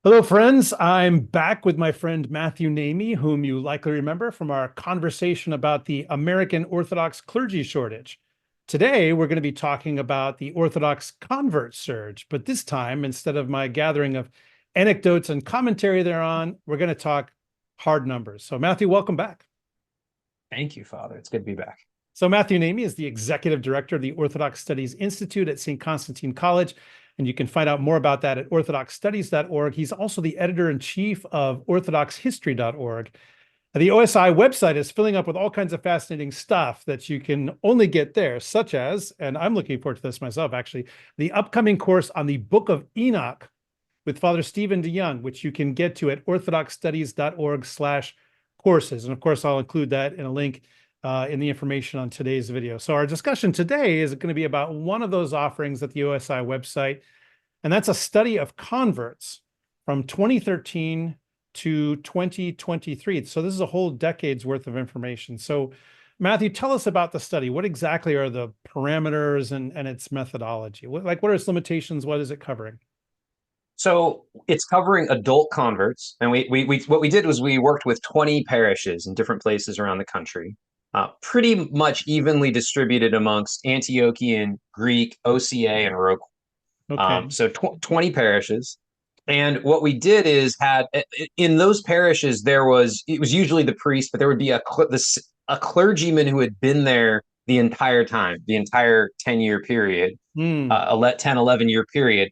Hello, friends. I'm back with my friend Matthew Namee, whom you likely remember from our conversation about the American Orthodox clergy shortage. Today, we're going to be talking about the Orthodox convert surge, but this time, instead of my gathering of anecdotes and commentary thereon, we're going to talk hard numbers. So, Matthew, welcome back. Thank you, Father. It's good to be back. So Matthew Namee is the executive director of the Orthodox Studies Institute at St. Constantine College, and you can find out more about that at orthodoxstudies.org. He's also the editor-in-chief of orthodoxhistory.org. The OSI website is filling up with all kinds of fascinating stuff that you can only get there, such as, and I'm looking forward to this myself, actually, the upcoming course on the Book of Enoch with Father Stephen DeYoung, which you can get to at orthodoxstudies.org/courses. And of course, I'll include that in a link in the information on today's video. So our discussion today is going to be about one of those offerings at the OSI website, and that's a study of converts from 2013 to 2023. So this is a whole decade's worth of information. So Matthew, tell us about the study. What exactly are the parameters and its methodology? What are its limitations? What is it covering? So it's covering adult converts, and we what we did was we worked with 20 parishes in different places around the country, pretty much evenly distributed amongst Antiochian, Greek, OCA, and Roque. Okay. So 20 parishes. And what we did is had in those parishes, it was usually the priest, but there would be a clergyman who had been there the entire time, the entire 10-year period, Hmm. 10, 11-year period,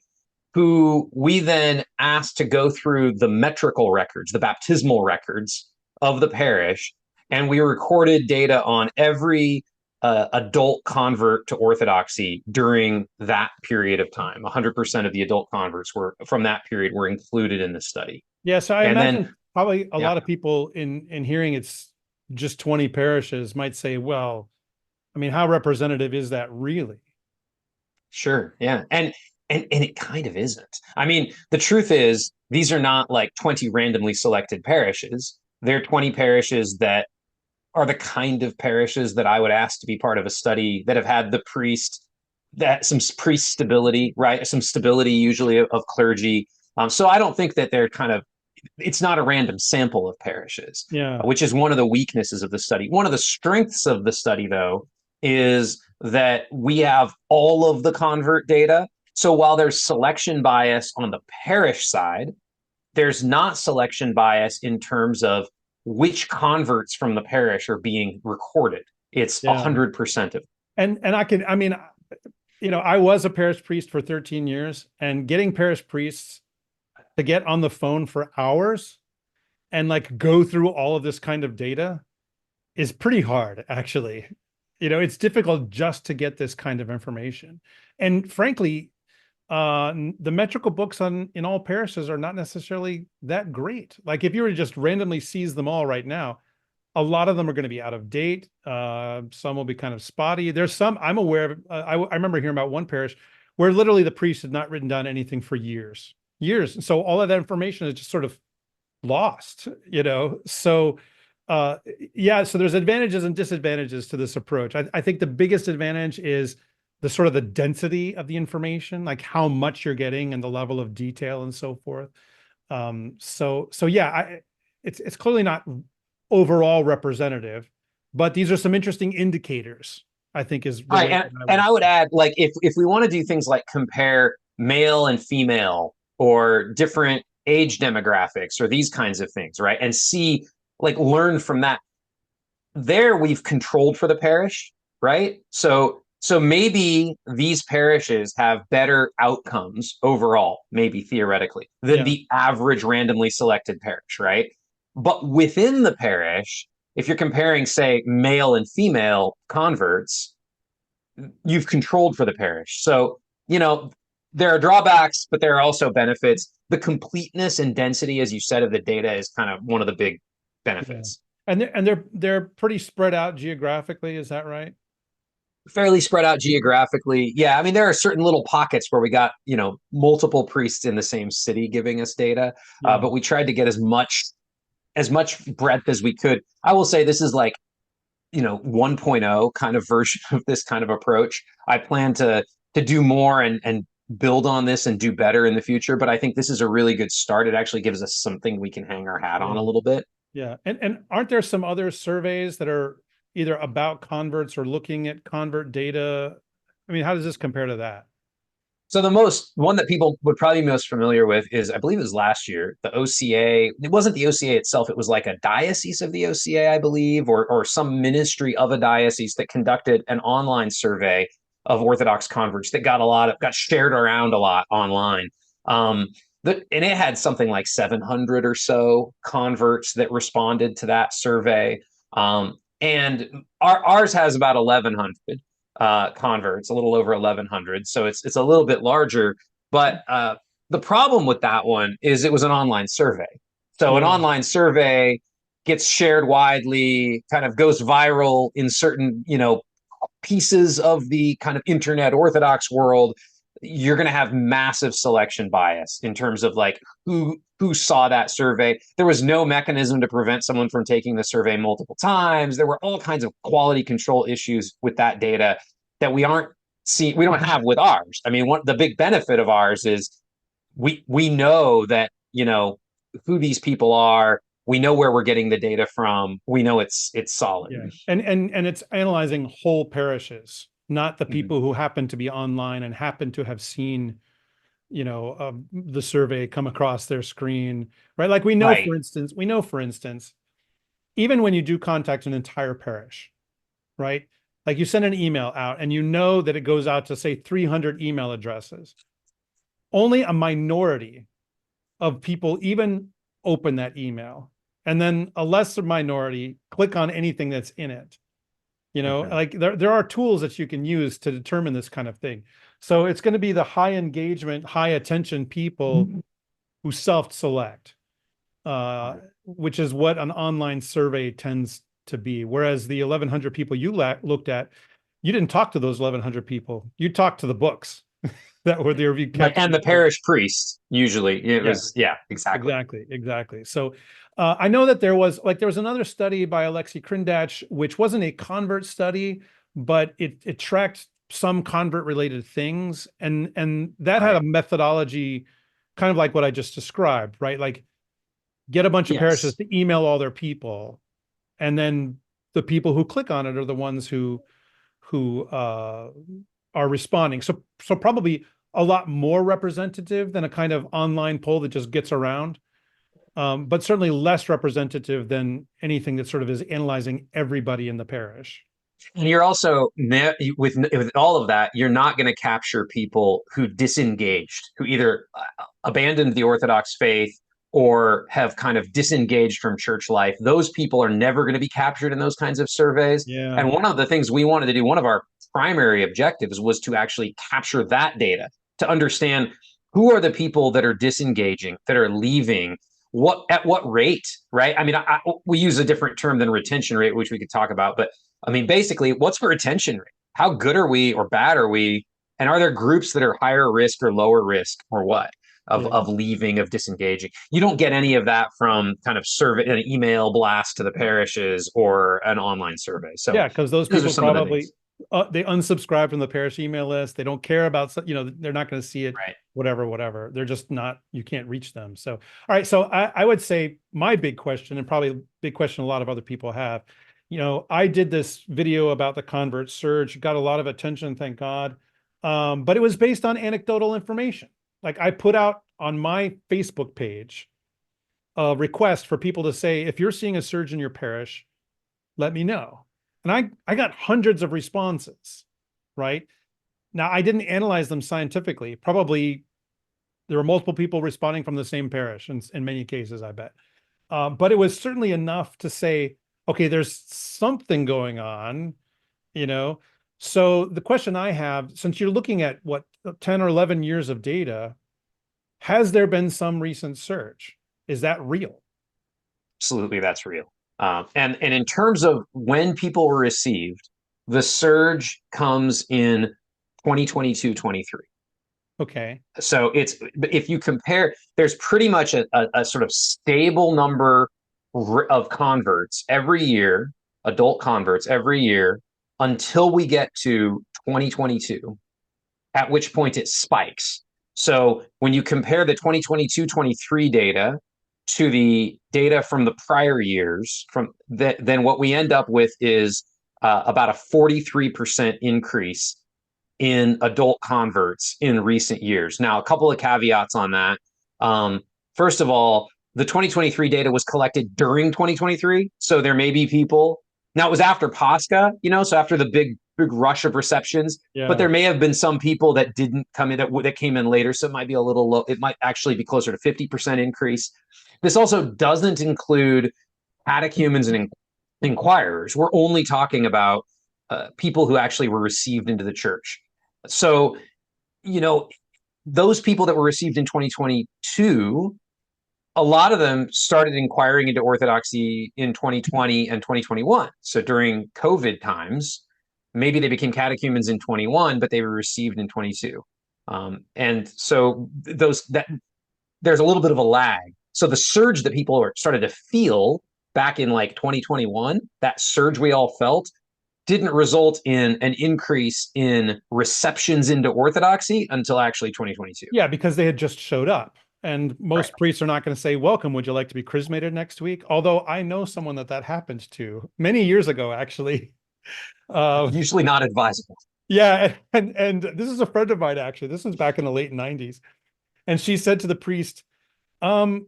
who we then asked to go through the metrical records, the baptismal records of the parish. And we recorded data on every adult convert to Orthodoxy during that period of time. 100% of the adult converts were from that period were included in the study. Yeah, so I And then, imagine probably a yeah, lot of people in hearing it's just 20 parishes might say, well, I mean, how representative is that really? sure, yeah. And it kind of isn't. I mean, the truth is, these are not like 20 randomly selected parishes. They're 20 parishes that are the kind of parishes that I would ask to be part of a study that have had some priest stability, right? Some stability usually of clergy. So I don't think that it's not a random sample of parishes, Yeah. which is one of the weaknesses of the study. One of the strengths of the study, though, is that we have all of the convert data. So while there's selection bias on the parish side, there's not selection bias in terms of which converts from the parish are being recorded. It's Yeah. 100% of them. I mean, I was a parish priest for 13 years, and getting parish priests to get on the phone for hours and like go through all of this kind of data is pretty hard, actually. It's difficult just to get this kind of information. And frankly, the metrical books in all parishes are not necessarily that great. Like if you were to just randomly seize them all right now, a lot of them are going to be out of date. Some will be kind of spotty. There's some I'm aware of. I remember hearing about one parish where literally the priest had not written down anything for years. So all of that information is just sort of lost. So yeah, so there's advantages and disadvantages to this approach. I think the biggest advantage is the sort of the density of the information, like how much you're getting and the level of detail and so forth. So yeah, it's clearly not overall representative, but these are some interesting indicators, I think is the All right, way and, that I and would. I would add, like, if we want to do things like compare male and female or different age demographics or these kinds of things, right, and see, like, learn from that. There, we've controlled for the parish, right? So maybe these parishes have better outcomes overall, maybe theoretically, than Yeah. the average randomly selected parish, right? But within the parish, if you're comparing, say, male and female converts, you've controlled for the parish. So, there are drawbacks, but there are also benefits. The completeness and density, as you said, of the data is kind of one of the big Yeah. benefits. And they're pretty spread out geographically, is that right? Fairly spread out geographically. Yeah, I mean, there are certain little pockets where we got, multiple priests in the same city giving us data, Yeah. but we tried to get as much breadth as we could. I will say this is like, 1.0 kind of version of this kind of approach. I plan to do more and build on this and do better in the future, but I think this is a really good start. It actually gives us something we can hang our hat on Yeah. a little bit. Yeah. And aren't there some other surveys that are either about converts or looking at convert data? I mean, how does this compare to that? So the most one that people would probably be most familiar with is, I believe it was last year, the OCA. It wasn't the OCA itself, it was like a diocese of the OCA, I believe, or some ministry of a diocese that conducted an online survey of Orthodox converts that got shared around a lot online. And it had something like 700 or so converts that responded to that survey. And ours has about 1,100 converts, a little over 1,100. So it's a little bit larger. But the problem with that one is it was an online survey. So an Yeah. online survey gets shared widely, kind of goes viral in certain, pieces of the kind of internet Orthodox world. You're going to have massive selection bias in terms of like who saw that survey. There was no mechanism to prevent someone from taking the survey multiple times. There were all kinds of quality control issues with that data that we don't have with ours. I mean, the big benefit of ours is we know that, who these people are. We know where we're getting the data from. We know it's solid. Yeah. And it's analyzing whole parishes, not the Mhm. people who happen to be online and happen to have seen, the survey come across their screen, right? Like Right. we know, for instance, even when you do contact an entire parish, right? Like you send an email out and you know that it goes out to say 300 email addresses. Only a minority of people even open that email. And then a lesser minority click on anything that's in it. Mhm. Like there are tools that you can use to determine this kind of thing. So it's going to be the high engagement, high attention people who self-select, which is what an online survey tends to be. Whereas the 1,100 people you looked at, you didn't talk to those 1,100 people. You talked to the books that were there. You Right. kept. And the parish priest, usually it Yeah, was, yeah, exactly. exactly. So I know that there was another study by Alexei Krindach, which wasn't a convert study, but it tracked some convert related things, and that had a Right. methodology, kind of like what I just described, right? Like get a bunch of parishes Yes. to email all their people, and then the people who click on it are the ones who are responding. So probably a lot more representative than a kind of online poll that just gets around, but certainly less representative than anything that sort of is analyzing everybody in the parish. And you're also with all of that, you're not going to capture people who disengaged, who either abandoned the Orthodox faith or have kind of disengaged from church life. Those people are never going to be captured in those kinds of surveys. Yeah. And one of the things we wanted to do, one of our primary objectives was to actually capture that data to understand who are the people that are disengaging, that are leaving, at what rate, right? I mean, we use a different term than retention rate, which we could talk about, but I mean, basically, what's the retention rate? How good are we or bad are we? And are there groups that are higher risk or lower risk or what Yeah. of leaving, of disengaging? You don't get any of that from kind of survey, an email blast to the parishes or an online survey. So Yeah, because those those are people some of the probably things. they unsubscribe from the parish email list. They don't care about, they're not going to see it, Right. whatever. They're just not, you can't reach them. So, all right. So I would say my big question, and probably a big question a lot of other people have, I did this video about the convert surge, got a lot of attention, thank God. But it was based on anecdotal information. Like I put out on my Facebook page a request for people to say, if you're seeing a surge in your parish, let me know. And I got hundreds of responses, right? Now, I didn't analyze them scientifically. Probably there were multiple people responding from the same parish in many cases, I bet. But it was certainly enough to say, okay, there's something going on, you know? So the question I have, since you're looking at what, 10 or 11 years of data, has there been some recent surge? Is that real? Absolutely, that's real. And in terms of when people were received, the surge comes in 2022-23. Okay. So it's, if you compare, there's pretty much a sort of stable number of converts every year, adult converts every year, until we get to 2022. at which point it spikes. So when you compare the 2022-23 data to the data from the prior years, then what we end up with is about a 43% increase in adult converts in recent years. Now, a couple of caveats on that. First of all, the 2023 data was collected during 2023, so there may be people. Now, it was after Pascha, so after the big rush of receptions, but there may have been some people that didn't come in that came in later, so it might be a little low. It might actually be closer to 50% increase. This also doesn't include catechumens and inquirers. We're only talking about people who actually were received into the church. So, those people that were received in 2022, a lot of them started inquiring into Orthodoxy in 2020 and 2021. So during COVID times, maybe they became catechumens in 21, but they were received in 22. And so there's a little bit of a lag. So the surge that people started to feel back in like 2021, that surge we all felt, didn't result in an increase in receptions into Orthodoxy until actually 2022. Yeah, because they had just showed up. And most priests are not going to say, welcome, would you like to be chrismated next week? Although I know someone that happened to many years ago, actually. Usually not advisable. Yeah, and this is a friend of mine, actually. This was back in the late 90s. And she said to the priest, are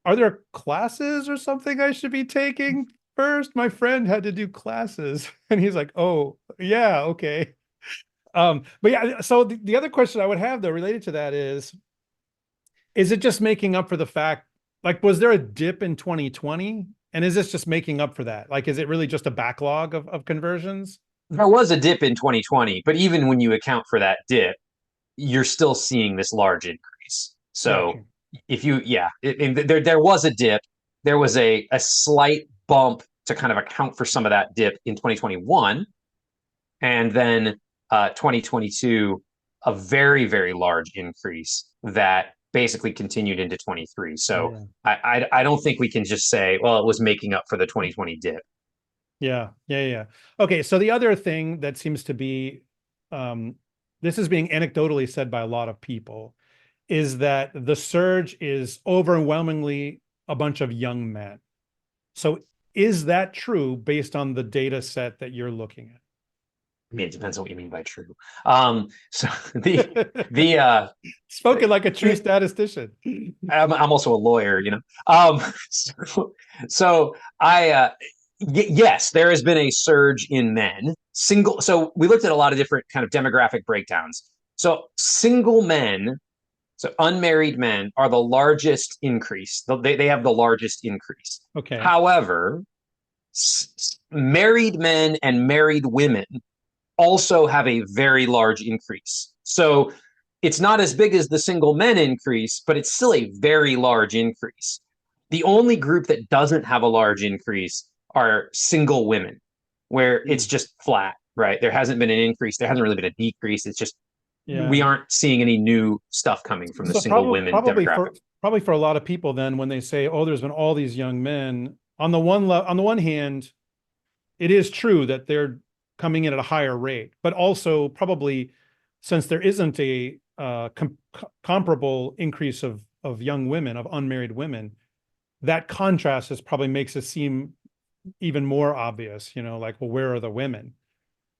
there classes or something I should be taking first? My friend had to do classes. And he's like, oh, yeah, okay. But yeah, so the other question I would have, though, related to that is it just making up for the fact, like, was there a dip in 2020? And is this just making up for that? Like, is it really just a backlog of conversions? There was a dip in 2020, but even when you account for that dip, you're still seeing this large increase. So if you, there was a dip, there was a slight bump to kind of account for some of that dip in 2021. And then 2022, a very, very large increase that basically continued into 23. So I don't think we can just say, well, it was making up for the 2020 dip. Yeah. Okay, so the other thing that seems to be, this is being anecdotally said by a lot of people, is that the surge is overwhelmingly a bunch of young men. So is that true based on the data set that you're looking at? I mean, it depends on what you mean by true. So the spoken like a true statistician. I'm also a lawyer, So I yes, there has been a surge in men. So we looked at a lot of different kind of demographic breakdowns. So single men, so unmarried men, are the largest increase. They have the largest increase. Okay. However, married men and married women also have a very large increase. So it's not as big as the single men increase, but it's still a very large increase. The only group that doesn't have a large increase are single women, where it's just flat, right? There hasn't been an increase. There hasn't really been a decrease. It's just we aren't seeing any new stuff coming from the single women demographic. Probably for a lot of people, then, when they say, oh, there's been all these young men, on the one hand, it is true that they're coming in at a higher rate, but also probably, since there isn't a comparable increase of young women, of unmarried women, that contrast probably makes it seem even more obvious, like, well, where are the women?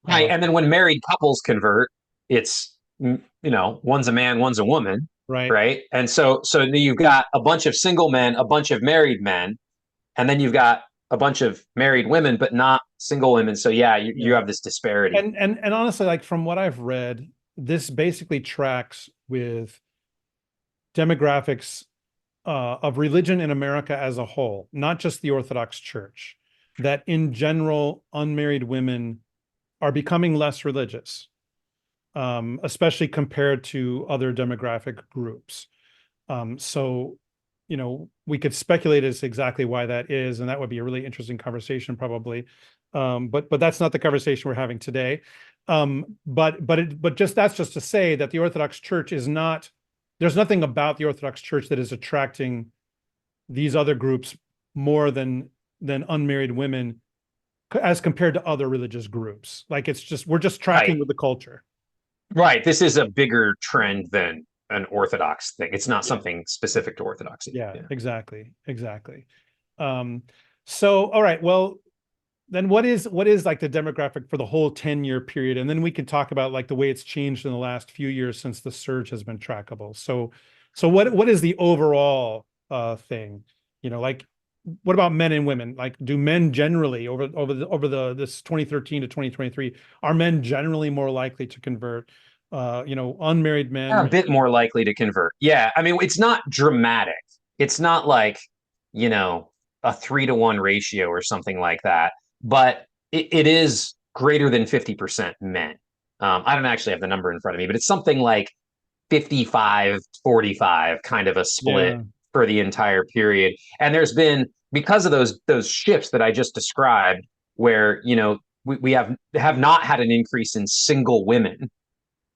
Right. And then when married couples convert, it's, one's a man, one's a woman. Right. And so you've got a bunch of single men, a bunch of married men, and then you've got a bunch of married women, but not single women. So you have this disparity. And honestly, like, from what I've read, this basically tracks with demographics of religion in America as a whole, not just the Orthodox Church, that in general, unmarried women are becoming less religious, especially compared to other demographic groups. So, we could speculate as exactly why that is, and that would be a really interesting conversation, probably. But that's not the conversation we're having today. But that's just to say that the Orthodox Church is not. There's nothing about the Orthodox Church that is attracting these other groups more than unmarried women, as compared to other religious groups. Like, it's just, we're just tracking with the culture. Right. This is a bigger trend than an Orthodox thing. It's not Yeah. something specific to Orthodoxy. Yeah, Yeah. exactly. Exactly. Um, so all right, well, then what is like the demographic for the whole 10-year period? And then we can talk about like the way it's changed in the last few years since the surge has been trackable. So what is the overall thing? Like what about men and women? Like do men generally over the this 2013 to 2023, are men generally more likely to convert? Unmarried They're a men. bit more likely to convert. Yeah. I mean, it's not dramatic. It's not like, you know, a 3-to-1 ratio or something like that, but it is greater than 50% men. I don't actually have the number in front of me, but it's something like 55-45 kind of a split Yeah. for the entire period. And there's been, because of those shifts that I just described, where, we have not had an increase in single women.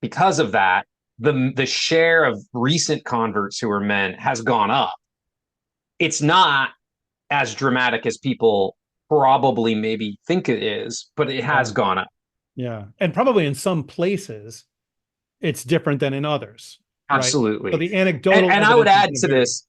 Because of that, the share of recent converts who are men has gone up. It's not as dramatic as people probably maybe think it is, but it Yeah. has gone up. Yeah. And probably in some places it's different than in others, right? So Absolutely. the And, anecdotal and I would evidence is add going to to vary. this,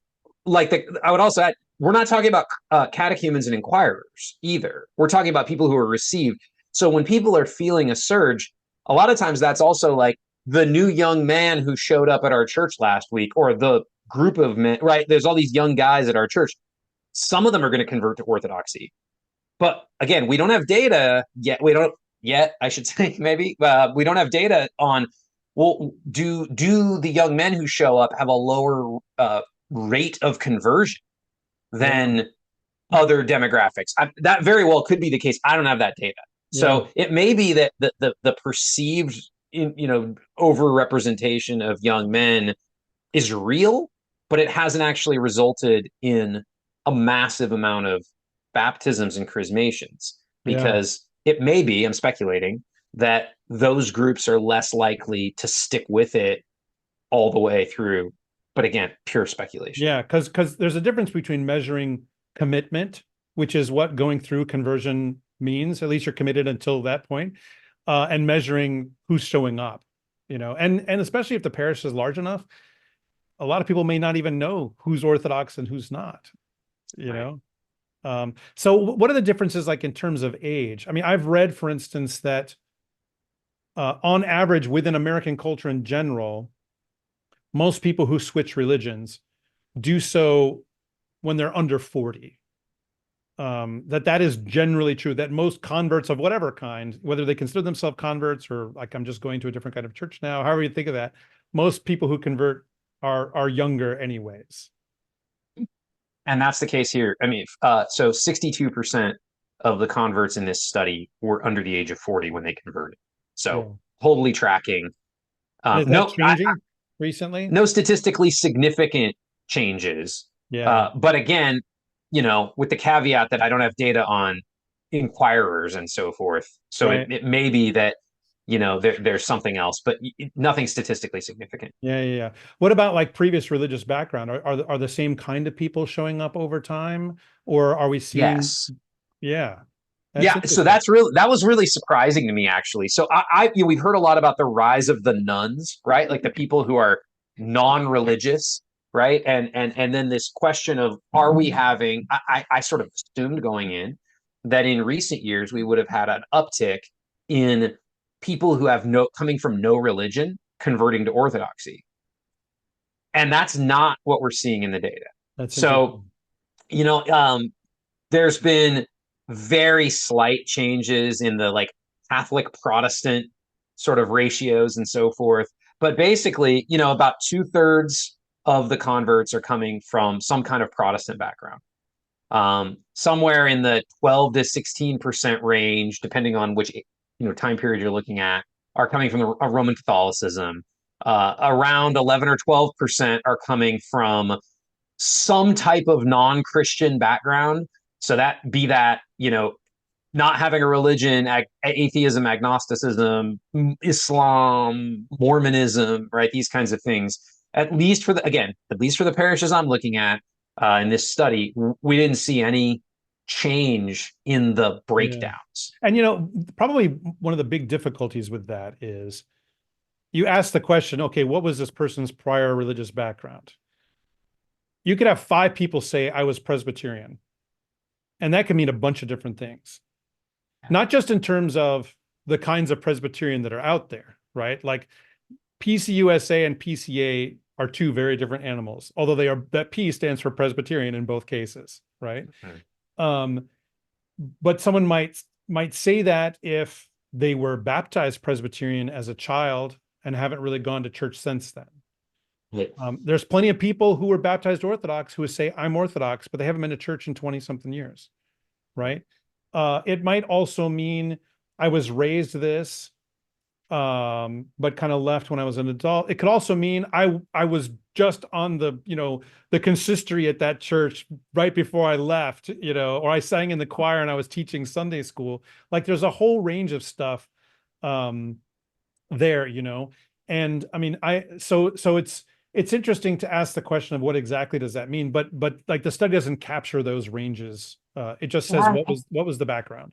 I would also add, we're not talking about catechumens and inquirers either. We're talking about people who are received. So when people are feeling a surge, a lot of times that's also like the new young man who showed up at our church last week, or the group of men, right? There's all these young guys at our church. Some of them are going to convert to Orthodoxy. But again, we don't have data yet. We don't yet, I should say, maybe. We don't have data on, well, do the young men who show up have a lower rate of conversion Yeah. than other demographics? That very well could be the case. I don't have that data. Yeah. So it may be that the perceived overrepresentation of young men is real, but it hasn't actually resulted in a massive amount of baptisms and chrismations, Yeah. because it may be, I'm speculating, that those groups are less likely to stick with it all the way through. But again, pure speculation. Yeah. Because there's a difference between measuring commitment, which is what going through conversion means. At least you're committed until that point, and measuring who's showing up, and especially if the parish is large enough, a lot of people may not even know who's Orthodox and who's not, you Right. know? So what are the differences like in terms of age? I mean, I've read, for instance, that on average within American culture in general, most people who switch religions do so when they're under 40. That is generally true, that most converts of whatever kind, whether they consider themselves converts or like I'm just going to a different kind of church now, however you think of that, most people who convert are younger anyways. And that's the case here. I mean, so 62% of the converts in this study were under the age of 40 when they converted. Yeah. So totally tracking. And is that No, changing recently? no statistically significant changes. Yeah. But again, with the caveat that I don't have data on inquirers and so forth. So it, Right. it may be that, there's something else, but nothing statistically significant. Yeah, yeah, yeah. What about like previous religious background? Are the same kind of people showing up over time, or are we seeing? Yes. Yeah, that's Yeah, so interesting. that was really surprising to me actually. So we've heard a lot about the rise of the nuns, right? Like the people who are non-religious, right? And then this question of, are we having? I sort of assumed going in that in recent years we would have had an uptick in people who have no coming from no religion converting to Orthodoxy, and that's not what we're seeing in the data. That's So interesting. you know, there's been very slight changes in the like Catholic Protestant sort of ratios and so forth. But basically, about 2/3 of the converts are coming from some kind of Protestant background. Somewhere in the 12 to 16% range, depending on which time period you're looking at, are coming from a Roman Catholicism. Around 11 or 12% are coming from some type of non-Christian background. So not having a religion, atheism, agnosticism, Islam, Mormonism, right? These kinds of things. At least for the parishes I'm looking at in this study, we didn't see any change in the Yeah. breakdowns. And probably one of the big difficulties with that is you ask the question, okay, what was this person's prior religious background? You could have 5 people say I was Presbyterian, and that can mean a bunch of different things. Not just in terms of the kinds of Presbyterian that are out there, right? Like PCUSA and PCA are two very different animals, although that P stands for Presbyterian in both cases, right? Um, but someone might say that if they were baptized Presbyterian as a child and haven't really gone to church since then. There's plenty of people who were baptized Orthodox who would say, I'm Orthodox, but they haven't been to church in 20 something years, right? It might also mean I was raised this, but kind of left when I was an adult. It could also mean I was just on the consistory at that church right before I left, or I sang in the choir and I was teaching Sunday school. Like there's a whole range of stuff there, and I mean, so it's interesting to ask the question of what exactly does that mean, but like the study doesn't capture those ranges. It just says what was the background.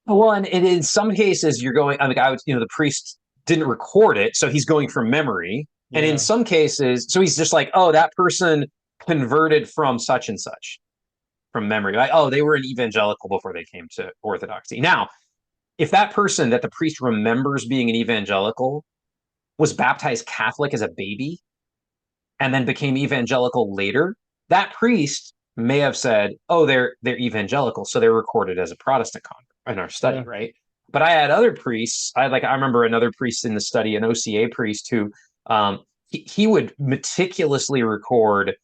Well, and in some cases, you're going. I mean, the priest didn't record it, so he's going from memory. And in Yeah. some cases, so he's just like, oh, that person converted from such and such from memory. Like, oh, they were an evangelical before they came to Orthodoxy. Now, if that person that the priest remembers being an evangelical was baptized Catholic as a baby and then became evangelical later, that priest may have said, "Oh, they're evangelical, so they're recorded as a Protestant convert in our study," Yeah. right? But I had other priests. I remember another priest in the study, an OCA priest, who he would meticulously record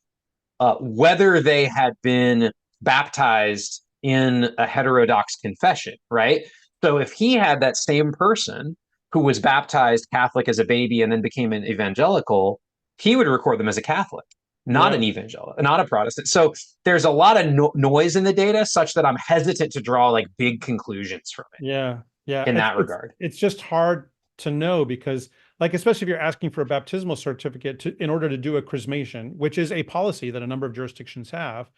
whether they had been baptized in a heterodox confession, right? So if he had that same person who was baptized Catholic as a baby and then became an evangelical, he would record them as a Catholic, not Yeah. an evangelical, not a Protestant. So there's a lot of noise in the data, such that I'm hesitant to draw like big conclusions from it Yeah. Yeah. in that regard. It's just hard to know because, like, especially if you're asking for a baptismal certificate in order to do a chrismation, which is a policy that a number of jurisdictions have,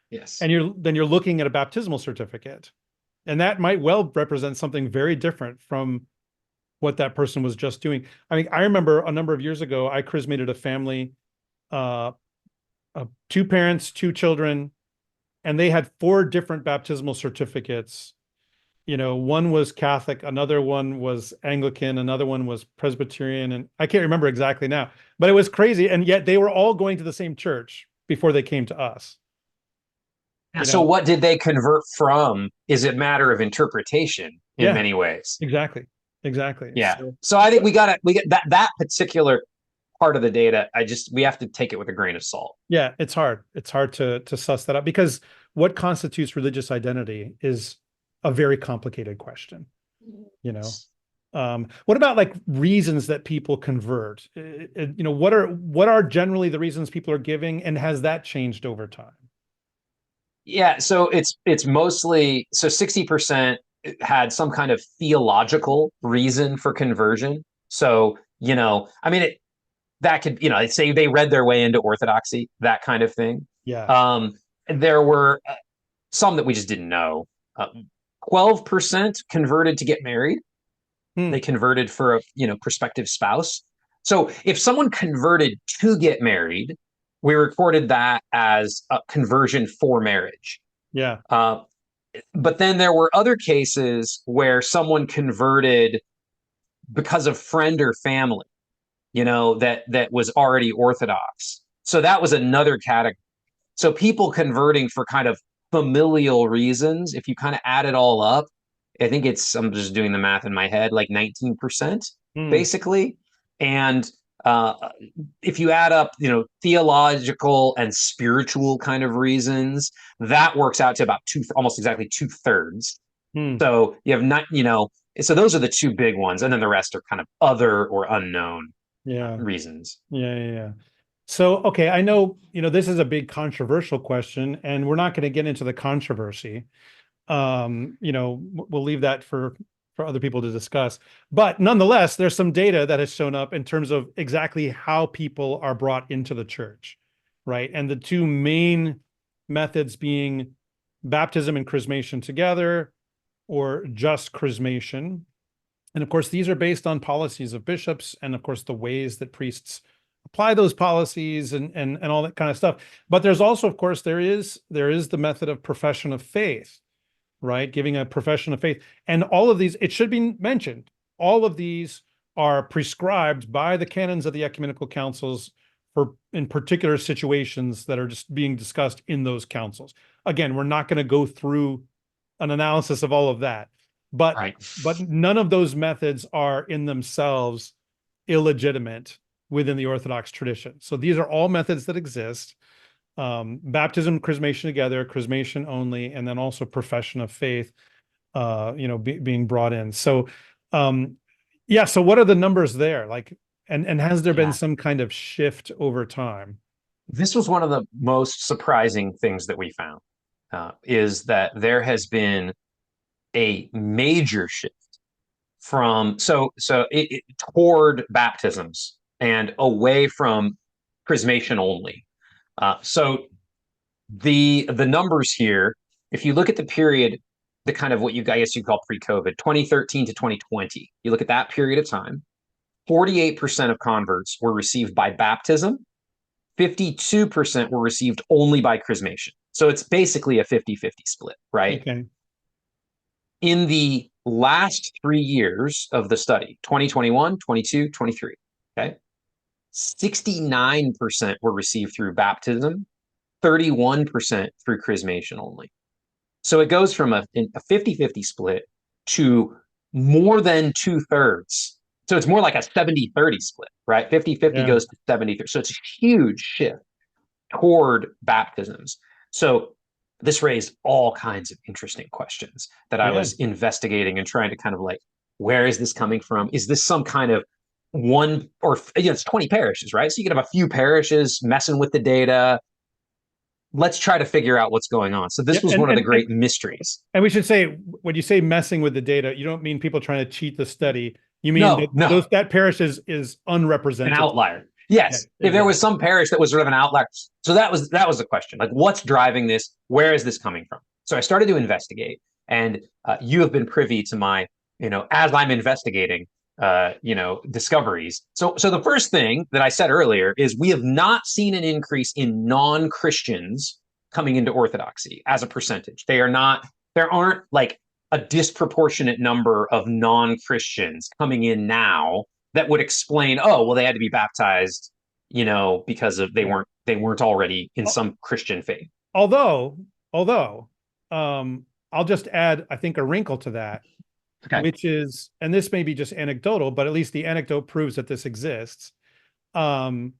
Yes. and you're looking at a baptismal certificate, and that might well represent something very different from what that person was just doing. I mean, I remember a number of years ago, I chrismated a family, uh, of 2 parents, 2 children, and they had 4 different baptismal certificates. One was Catholic, another one was Anglican, another one was Presbyterian, and I can't remember exactly now, but it was crazy. And yet they were all going to the same church before they came to us. So what did they convert from is a matter of interpretation in Yeah, many ways. exactly. Exactly. Yeah. So I think we get that particular part of the data. We have to take it with a grain of salt. Yeah, it's hard. It's hard to suss that out because what constitutes religious identity is a very complicated question. What about like reasons that people convert? What are generally the reasons people are giving, and has that changed over time? Yeah, so it's mostly 60% had some kind of theological reason for conversion. So, I mean, that could, say they read their way into Orthodoxy, that kind of thing. Yeah. There were some that we just didn't know. 12% converted to get married. They converted for a prospective spouse. So if someone converted to get married, we recorded that as a conversion for marriage. Yeah. But then there were other cases where someone converted because of friend or family, that was already Orthodox. So that was another category. So people converting for kind of familial reasons, if you kind of add it all up, I think I'm just doing the math in my head, like 19%, basically. And if you add up, theological and spiritual kind of reasons, that works out to about almost exactly 2/3. So you have not, so those are the two big ones, and then the rest are kind of other or unknown reasons. Yeah. So, okay, I know, this is a big controversial question, and we're not going to get into the controversy. We'll leave that for other people to discuss. But nonetheless, there's some data that has shown up in terms of exactly how people are brought into the church, right? And the two main methods being baptism and chrismation together, or just chrismation. And of course, these are based on policies of bishops and of course the ways that priests apply those policies and all that kind of stuff. But there's also, of course, there is the method of profession of faith, right? Giving a profession of faith. And all of these, it should be mentioned, all of these are prescribed by the canons of the ecumenical councils for in particular situations that are just being discussed in those councils. Again, we're not going to go through an analysis of all of that, but Right. none of those methods are in themselves illegitimate within the Orthodox tradition. So these are all methods that exist. Baptism, chrismation together, chrismation only, and then also profession of faith, being brought in. So, yeah. So what are the numbers there? Like, and has there been Yeah. some kind of shift over time? This was one of the most surprising things that we found, is that there has been a major shift from toward baptisms and away from chrismation only. So the numbers here, if you look at the period, the kind of what you I guess you call pre-COVID, 2013 to 2020, you look at that period of time, 48% of converts were received by baptism, 52% were received only by chrismation. So it's basically a 50-50 split, right? Okay. In the last 3 years of the study, 2021, 22, 23, okay, 69% were received through baptism, 31% through chrismation only. So it goes from a 50-50 split to more than 2/3. So it's more like a 70-30 split, right? 50-50 Yeah. goes to 70-30. So it's a huge shift toward baptisms. So this raised all kinds of interesting questions that I Yeah. was investigating and trying to kind of like, where is this coming from? Is this some kind of one, or it's 20 parishes, right? So you could have a few parishes messing with the data. Let's try to figure out what's going on. So Yeah. this was And, one of the and, and, great mysteries. and we should say, when you say messing with the data, you don't mean people trying to cheat the study. You mean that No, no, that parish is an unrepresentative. outlier. Yeah, Yes, if there exactly. was some parish that was sort of an outlier. So that was the question. Like, what's driving this? Where is this coming from? So I started to investigate, and you have been privy to my, as I'm investigating, discoveries. So the first thing that I said earlier is we have not seen an increase in non-Christians coming into Orthodoxy as a percentage. They are not. There aren't like a disproportionate number of non-Christians coming in now that would explain, oh, well, they had to be baptized, because of Yeah. they weren't already in some Christian faith. Although, although, I'll just add, I think, a wrinkle to that, Okay. which is, and this may be just anecdotal, but at least the anecdote proves that this exists. Um,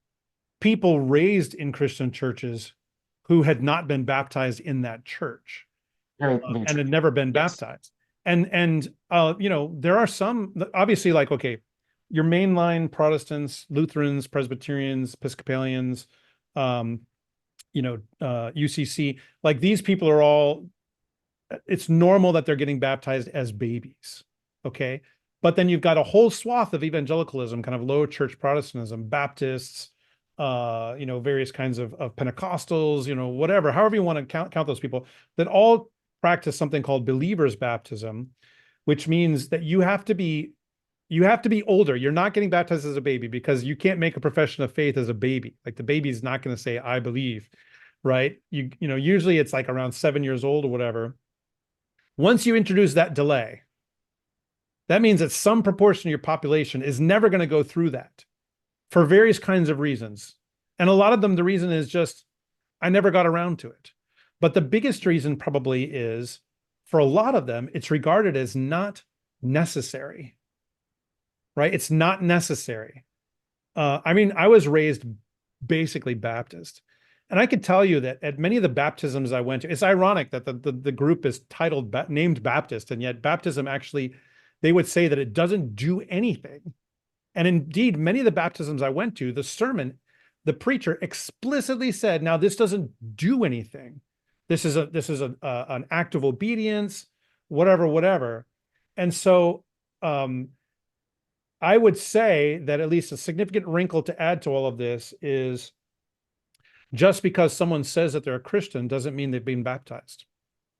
People raised in Christian churches who had not been baptized in that church, Very, very and true. had never been Yes. baptized. And there are some, obviously, like, okay, your mainline Protestants, Lutherans, Presbyterians, Episcopalians, um, UCC, like these people are all, it's normal that they're getting baptized as babies. Okay. But then you've got a whole swath of evangelicalism, kind of low church Protestantism, Baptists, various kinds of Pentecostals, whatever, however you want to count those people, that all practice something called believers baptism, which means that you have to be older. You're not getting baptized as a baby because you can't make a profession of faith as a baby. Like the baby's not going to say, I believe, right? Usually it's like around 7 years old or whatever. Once you introduce that delay, that means that some proportion of your population is never going to go through that for various kinds of reasons. And a lot of them, the reason is just, I never got around to it. But the biggest reason probably is, for a lot of them, it's regarded as not necessary, right? It's not necessary. I mean, I was raised basically Baptist. And I could tell you that at many of the baptisms I went to, it's ironic that the group is named Baptist, and yet baptism actually, they would say that it doesn't do anything. And indeed, many of the baptisms I went to, the preacher explicitly said, now this doesn't do anything. This is an act of obedience, whatever, whatever. And so I would say that at least a significant wrinkle to add to all of this is, just because someone says that they're a Christian doesn't mean they've been baptized.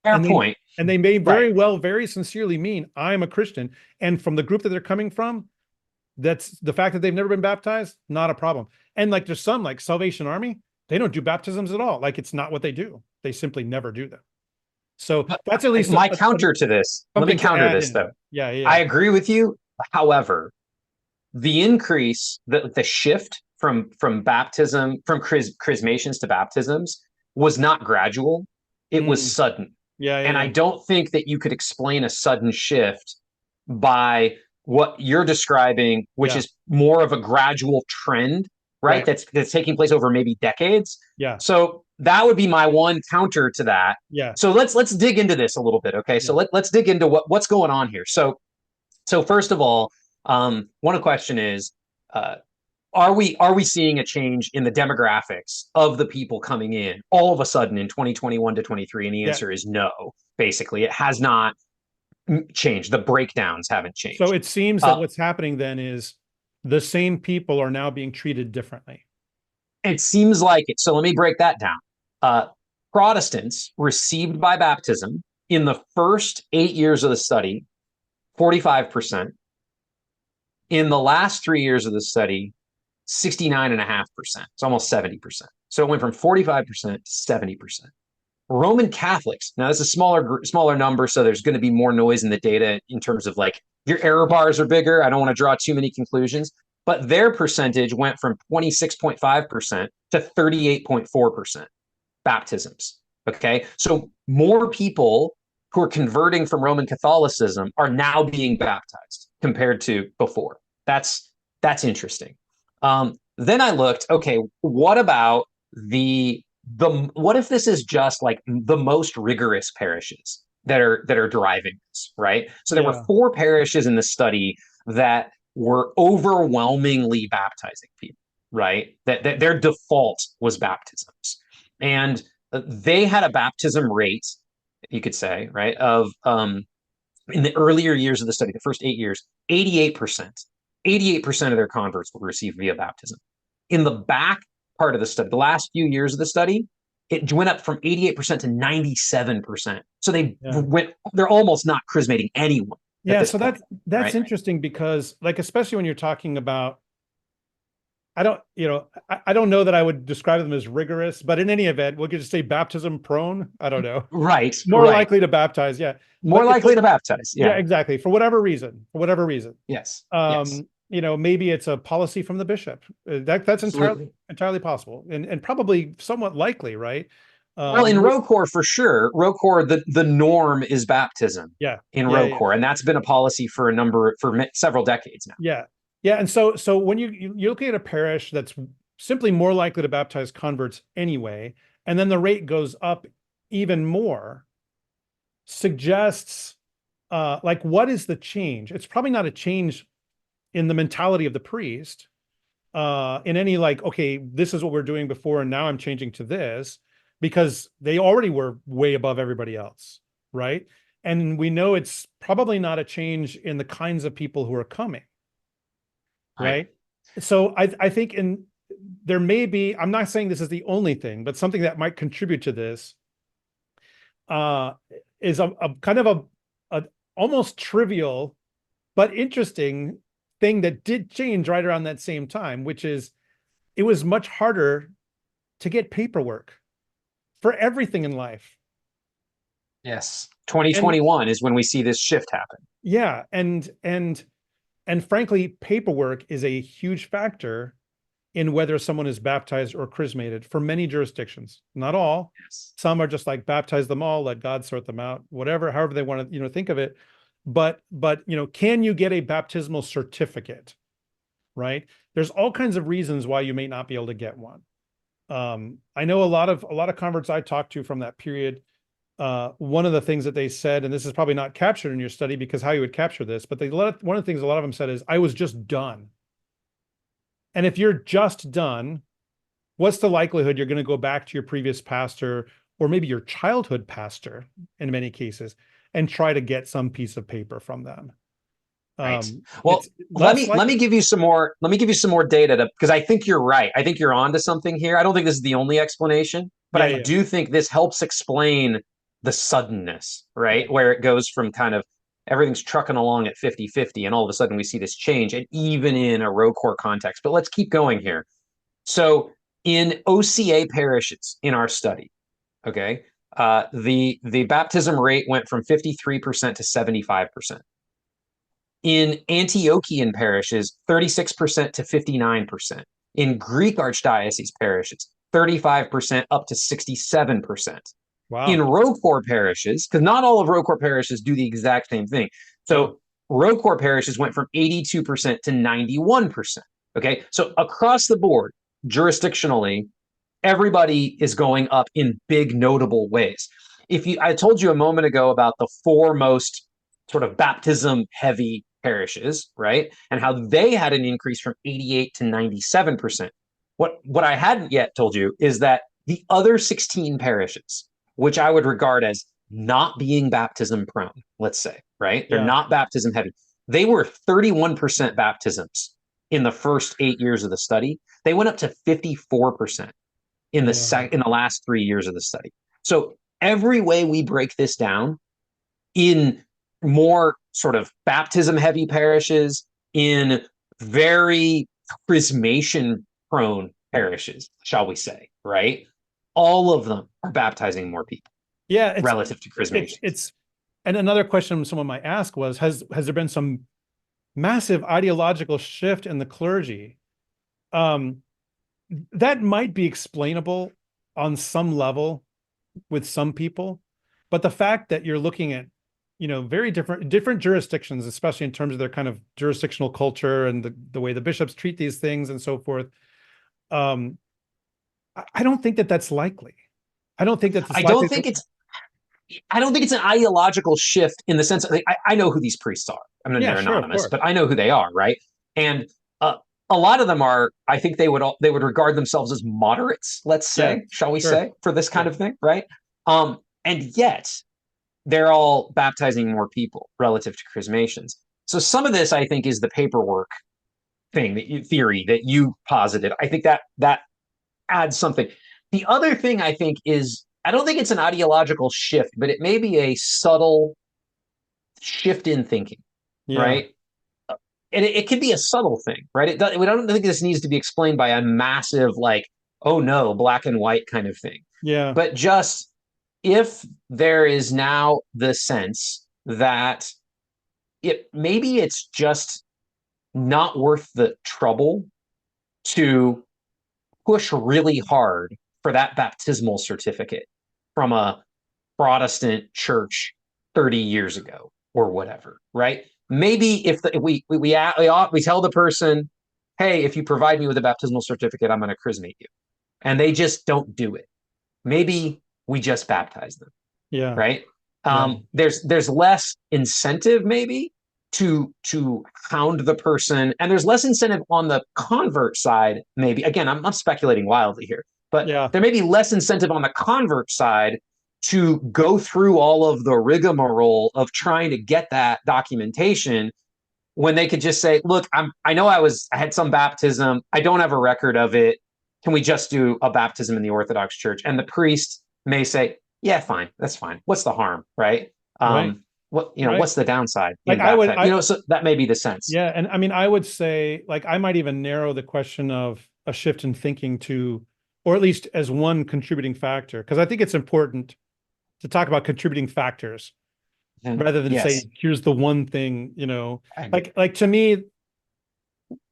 Fair point. and they may Right. very well, very sincerely mean, I'm a Christian. And from the group that they're coming from, that's the fact that they've never been baptized, not a problem. And like there's some like Salvation Army, they don't do baptisms at all. Like it's not what they do. They simply never do them. So But that's at least my counter to this, let me something to counter add this in. though. Yeah, I yeah, agree with you. However, the increase, the shift from baptism, from chrismations to baptisms was not gradual. It was mm, sudden. yeah, And I yeah, don't think that you could explain a sudden shift by what you're describing, which yeah, is more of a gradual trend, right? right, That's taking place over maybe decades. yeah, So that would be my one counter to that. yeah, So let's dig into this a little bit. Okay. So yeah, let's dig into what's going on here. So first of all, one question is, uh, are we seeing a change in the demographics of the people coming in all of a sudden in 2021 to 23? And the yeah. answer is no. Basically, it has not changed. The breakdowns haven't So changed. it seems that Uh, what's happening then is the same people are now being treated differently. it seems like it. So let me break that down. Uh, Protestants received by baptism in the first 8 years of the study, 45%. In the last 3 years of the study, 69.5%. It's almost 70%. So it went from 45% to 70%. Roman Catholics, now this is a smaller number, so there's going to be more noise in the data in terms of like your error bars are bigger. I don't want to draw too many conclusions, but their percentage went from 26.5% to 38.4% baptisms. Okay. So more people who are converting from Roman Catholicism are now being baptized compared to before. That's interesting. Then I looked, okay, what about the what if this is just like the most rigorous parishes that are driving this, right? So there were Yeah, 4 parishes in the study that were overwhelmingly baptizing people, right? That their default was baptisms. And they had a baptism rate, you could say, right, of in the earlier years of the study, the first 8 years, 88%. 88% of their converts would receive via baptism. In the back part of the study, the last few years of the study, it went up from 88% to 97%. So yeah. they're almost not chrismating anyone at Yeah, this so point, that's right? interesting because like especially when you're talking about I don't, I don't know that I would describe them as rigorous, but in any event, we could just say baptism prone. I don't know. Right, More right. likely to baptize, yeah. More But it's likely like, to baptize. yeah, Yeah. exactly. For whatever reason, for whatever reason. Yes. Yes. Maybe it's a policy from the bishop. That's Absolutely. entirely possible and probably somewhat likely, right? Well, in Um, ROCOR for sure, ROCOR the norm is baptism yeah, in yeah, yeah, ROCOR, and that's been a policy for several decades now. yeah, yeah. And so when you're looking at a parish that's simply more likely to baptize converts anyway, and then the rate goes up even more, suggests like what is the change? It's probably not a change in the mentality of the priest, in any like, okay, this is what we're doing before, and now I'm changing to this, because they already were way above everybody else, right? And we know it's probably not a change in the kinds of people who are coming, Right. right? So I think there may be, I'm not saying this is the only thing, but something that might contribute to this uh, is a kind of a almost trivial but interesting thing that did change right around that same time, which is it was much harder to get paperwork for everything in life. Yes. And 2021 is when we see this shift happen. yeah, and frankly, paperwork is a huge factor in whether someone is baptized or chrismated for many jurisdictions. Not all. Yes. Some are just like baptize them all, let God sort them out, whatever, however they want to, think of it. But can you get a baptismal certificate? Right? There's all kinds of reasons why you may not be able to get one. I know a lot of converts I talked to from that period. One of the things that they said, and this is probably not captured in your study because how you would capture this, but one of the things a lot of them said is, I was just done. And if you're just done, what's the likelihood you're going to go back to your previous pastor or maybe your childhood pastor in many cases and try to get some piece of paper from them? Right. Well, It's let less me let likely. me give you some more. Let me give you some more data because I think you're right. I think you're onto something here. I don't think this is the only explanation, but Yeah, I yeah, do think this helps explain the suddenness, right? Where it goes from kind of everything's trucking along at 50-50, and all of a sudden we see this change, and even in a row core context. But let's keep going here. So in OCA parishes in our study, okay, the baptism rate went from 53% to 75%. In Antiochian parishes, 36% to 59%. In Greek Archdiocese parishes, 35% up to 67%. In Wow. row core parishes, because not all of row core parishes do the exact same thing. So row core parishes went from 82% to 91%. Okay. So across the board, jurisdictionally, everybody is going up in big notable ways. I told you a moment ago about the four most sort of baptism heavy parishes, right? And how they had an increase from 88 to 97%. What I hadn't yet told you is that the other 16 parishes, which I would regard as not being baptism prone, let's say, right? They're Yeah. not baptism heavy. They were 31% baptisms in the first 8 years of the study. They went up to 54% in the last 3 years of the study. So every way we break this down, in more sort of baptism heavy parishes, in very chrismation prone parishes, shall we say, right? All of them are baptizing more people Yeah. relative to chrismation. And another question someone might ask was, has there been some massive ideological shift in the clergy? That might be explainable on some level with some people, but the fact that you're looking at, very different jurisdictions, especially in terms of their kind of jurisdictional culture and the way the bishops treat these things and so forth. I don't think that that's likely. I don't think that it's I likely. don't think it's I don't think it's an ideological shift in the sense of, like, I know who these priests are. I mean, Yeah, they're sure, of anonymous, course. but I know who they are, right? And a lot of them are. I think they would regard themselves as moderates, let's Yeah, say, shall we sure, say, for this kind sure. of thing, right? And yet they're all baptizing more people relative to chrismations. So some of this, I think, is the paperwork theory that you posited. I think that adds something. The other thing I think is, I don't think it's an ideological shift, but it may be a subtle shift in thinking, Yeah, right? And it can be a subtle thing, right? We don't think this needs to be explained by a massive, like, oh no, black and white kind of thing. yeah, But just, if there is now the sense that maybe it's just not worth the trouble to push really hard for that baptismal certificate from a Protestant church 30 years ago or whatever, right? Maybe if we tell the person, hey, if you provide me with a baptismal certificate, I'm going to chrismate you, and they just don't do it. Maybe we just baptize them, yeah, right? yeah, There's less incentive maybe to hound the person, and there's less incentive on the convert side. Maybe, again, I'm speculating wildly here, but yeah. there may be less incentive on the convert side to go through all of the rigmarole of trying to get that documentation, when they could just say, look, I know I had some baptism, I don't have a record of it, can we just do a baptism in the Orthodox Church? And the priest may say, yeah, fine, that's fine, what's the harm, right? Right, right. What's the downside Like in baptism? So that may be the sense. Yeah, and I mean, I would say, like, I might even narrow the question of a shift in thinking to, or at least as one contributing factor, because I think it's important to talk about contributing factors Mhm. rather than Yes. say, here's the one thing, I agree. like to me,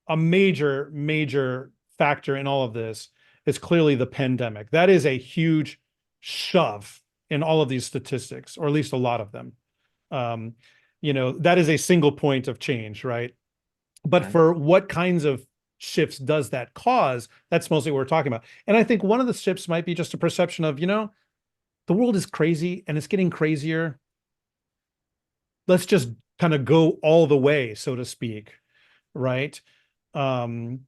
a major factor in all of this is clearly the pandemic. That is a huge shove in all of these statistics, or at least a lot of them. Um, that is a single point of change, right? But Right. for what kinds of shifts does that cause? That's mostly what we're talking about. And I think one of the shifts might be just a perception of, the world is crazy and it's getting crazier. Let's just kind of go all the way, so to speak, right? Um,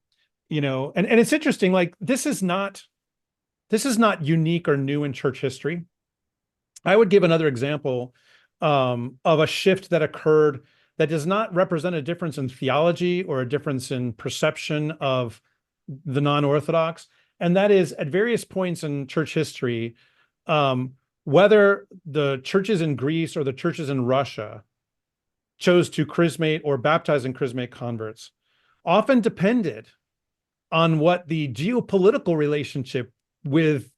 and it's interesting, like this is not unique or new in church history. I would give another example of a shift that occurred that does not represent a difference in theology or a difference in perception of the non-Orthodox. And that is, at various points in church history, um, whether the churches in Greece or the churches in Russia chose to chrismate or baptize and chrismate converts often depended on what the geopolitical relationship with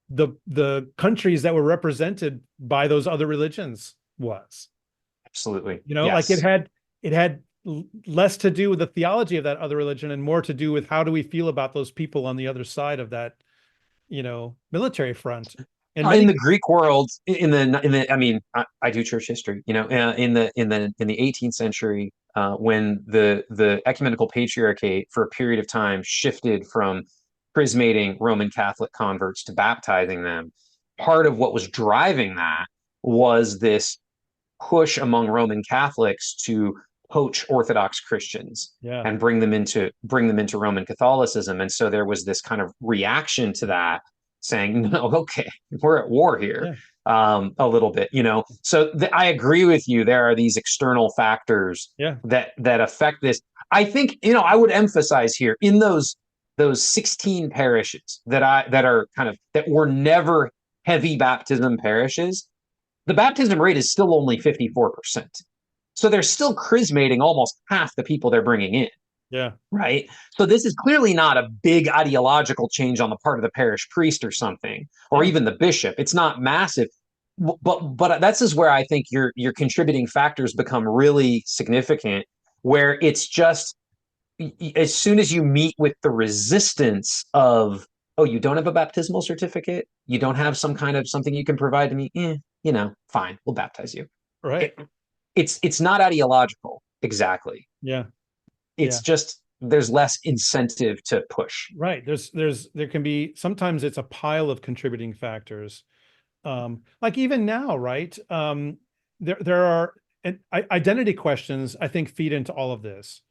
the countries that were represented by those other religions was. Absolutely. Like Yes. it had less to do with the theology of that other religion and more to do with how do we feel about those people on the other side of that, military front. In In many the Greek world, I mean, I do church history. In the 18th century, when the ecumenical patriarchate for a period of time shifted from chrismating Roman Catholic converts to baptizing them, part of what was driving that was this push among Roman Catholics to poach Orthodox Christians yeah, and bring them into Roman Catholicism. And so there was this kind of reaction to that, saying, "No, okay, we're at war here." yeah, A little bit, So I agree with you. There are these external factors yeah, that affect this. I think I would emphasize here in those 16 parishes that were never heavy baptism parishes, the baptism rate is still only 54%. So they're still chrismating almost half the people they're bringing in, yeah, right? So this is clearly not a big ideological change on the part of the parish priest or something, or yeah, even the bishop. It's not massive. But that's is where I think your contributing factors become really significant, where it's just as soon as you meet with the resistance of, oh, you don't have a baptismal certificate, you don't have some kind of something you can provide to me, fine, we'll baptize you. right, It, it's not ideological exactly. yeah, It's yeah, just there's less incentive to push. right. There can be, sometimes it's a pile of contributing factors. Like even now, right? There are identity questions, I think, feed into all of this,